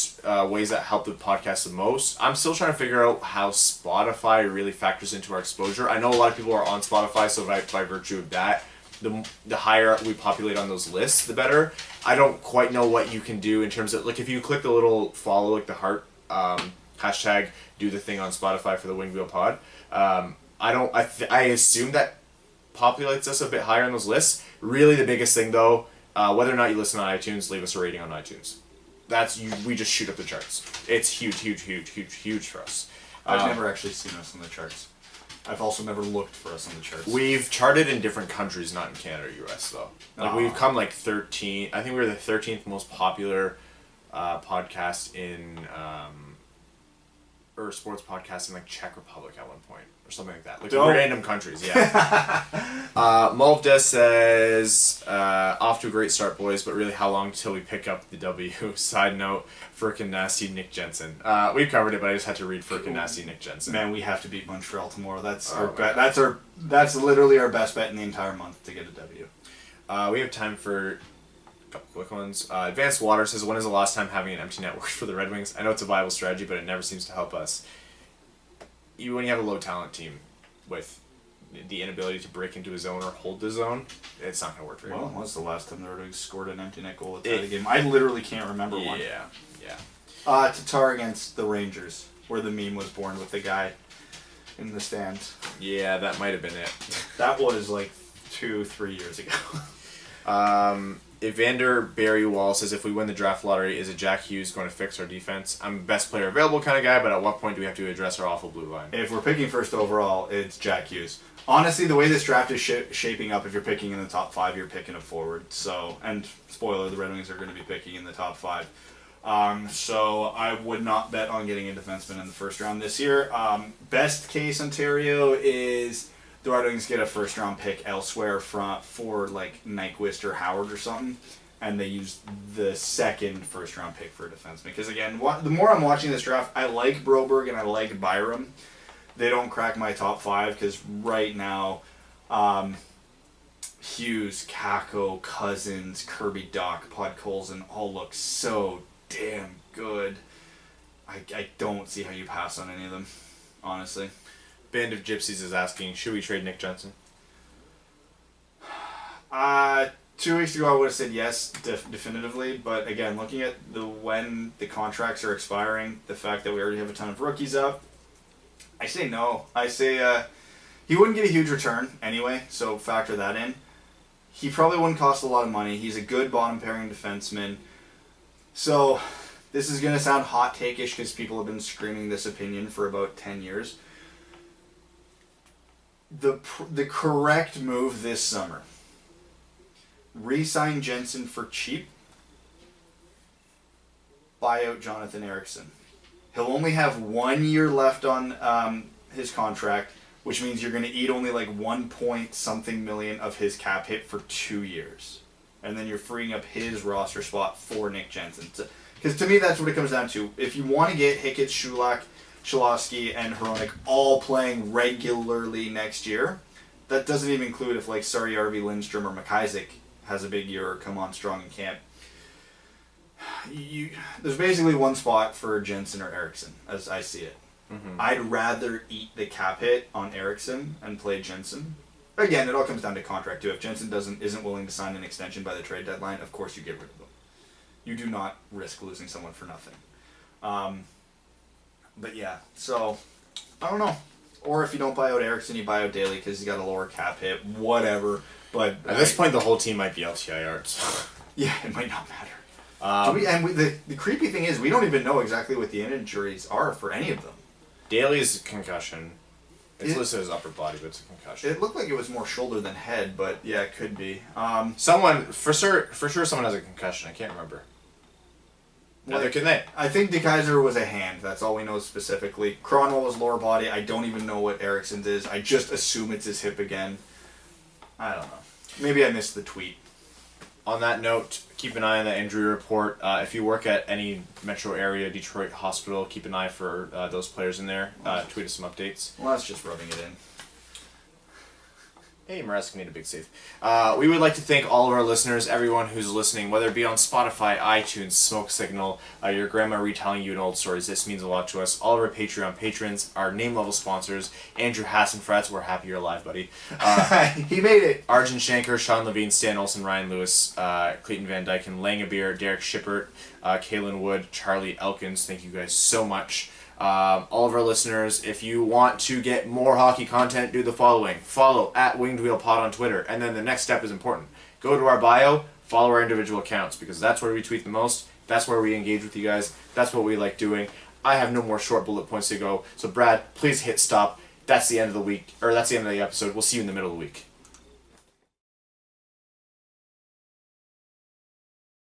ways that help the podcast the most, I'm still trying to figure out how Spotify really factors into our exposure. I know a lot of people are on Spotify, so by virtue of that, the higher we populate on those lists, the better. I don't quite know what you can do in terms of, like, if you click the little follow, like the heart, hashtag, do the thing on Spotify for the Wingwheel Pod. I assume that populates us a bit higher on those lists. Really the biggest thing, though, whether or not you listen on iTunes, leave us a rating on iTunes. We just shoot up the charts. It's huge for us. I've never actually seen us on the charts. I've also never looked for us on the charts. We've charted in different countries, not in Canada or US, though. Like, we've come like 13. I think we were the 13th most popular podcast in, or sports podcast in like Czech Republic at one point, or something like that. Like random countries, yeah. Mulvda says, off to a great start, boys, but really how long till we pick up the W? Side note, frickin' nasty Nick Jensen. We've covered it, but I just had to read frickin' nasty Nick Jensen. Man, we have to beat Montreal tomorrow. That's literally our best bet in the entire month to get a W. We have time for a couple quick ones. Advanced Water says, when is the last time having an empty net worked for the Red Wings? I know it's a viable strategy, but it never seems to help us. When you have a low talent team with the inability to break into a zone or hold the zone, it's not going to work very well. When was the last time the Red Wings scored an empty net goal at the game? I literally can't remember one. Yeah. Tatar against the Rangers, where the meme was born with the guy in the stands. Yeah, that might have been it. That was like 2-3 years ago. Evander Barry Wall says, if we win the draft lottery, is it Jack Hughes going to fix our defense? I'm a best player available kind of guy, but at what point do we have to address our awful blue line? If we're picking first overall, it's Jack Hughes. Honestly, the way this draft is shaping up, if you're picking in the top 5, you're picking a forward. So, and spoiler, the Red Wings are going to be picking in the top 5. So I would not bet on getting a defenseman in the first round this year. Best case Ontario is the Red Wings get a first round pick elsewhere for like Nyquist or Howard or something, and they use the second first round pick for a defenseman. Because again, the more I'm watching this draft, I like Broberg and I like Byram. They don't crack my top 5 because right now, Hughes, Kako, Cousins, Kirby Dach, Podkolzin all look so damn good. I don't see how you pass on any of them, honestly. Band of Gypsies is asking, should we trade Nick Jensen? 2 weeks ago I would have said yes, definitively. But again, looking at when the contracts are expiring, the fact that we already have a ton of rookies up, I say no. I say he wouldn't get a huge return anyway, so factor that in. He probably wouldn't cost a lot of money. He's a good bottom pairing defenseman. So this is going to sound hot take-ish because people have been screaming this opinion for about 10 years. The correct move this summer: re-sign Jensen for cheap, buy out Jonathan Ericsson. He'll only have 1 year left on his contract, which means you're going to eat only like 1 point something million of his cap hit for 2 years. And then you're freeing up his roster spot for Nick Jensen. Because to me, that's what it comes down to. If you want to get Hickett, Shulak, Cholowski, and Hronik all playing regularly next year, that doesn't even include if like Sarjarvi, Lindstrom, or McIsaac has a big year or come on strong in camp. There's basically one spot for Jensen or Eriksson, as I see it. Mm-hmm. I'd rather eat the cap hit on Eriksson and play Jensen. Again, it all comes down to contract too. If Jensen isn't willing to sign an extension by the trade deadline, of course you get rid of them. You do not risk losing someone for nothing. But yeah, so I don't know. Or if you don't buy out Eriksson, you buy out Daly because he's got a lower cap hit. Whatever. But at this point, the whole team might be LTIR'd. Yeah, it might not matter. The creepy thing is we don't even know exactly what the injuries are for any of them. Daly's concussion. It's listed as upper body, but it's a concussion. It looked like it was more shoulder than head, but yeah, it could be. Someone for sure someone has a concussion. I can't remember. Neither can they. I think DeKeyser was a hand. That's all we know specifically. Cronwell was lower body. I don't even know what Eriksson's is. I just assume it's his hip again. I don't know. Maybe I missed the tweet. On that note, keep an eye on the injury report. If you work at any metro area, Detroit hospital, keep an eye for those players in there. Tweet us some updates. Well, that's just rubbing it in. Hey, Mrazek made a big save. We would like to thank all of our listeners, everyone who's listening, whether it be on Spotify, iTunes, Smoke Signal, your grandma retelling you an old stories. This means a lot to us. All of our Patreon patrons, our name-level sponsors, Andrew Hassenfratz, we're happy you're alive, buddy. He made it. Arjun Shanker, Sean Levine, Stan Olsen, Ryan Lewis, Clayton Van Dyken, Langabeer, Derek Shippert, Kaylin Wood, Charlie Elkins. Thank you guys so much. All of our listeners, if you want to get more hockey content, do the following. Follow at Winged Wheel Pod on Twitter. And then the next step is important. Go to our bio, follow our individual accounts, because that's where we tweet the most. That's where we engage with you guys. That's what we like doing. I have no more short bullet points to go. So Brad, please hit stop. That's the end of the week, or that's the end of the episode. We'll see you in the middle of the week.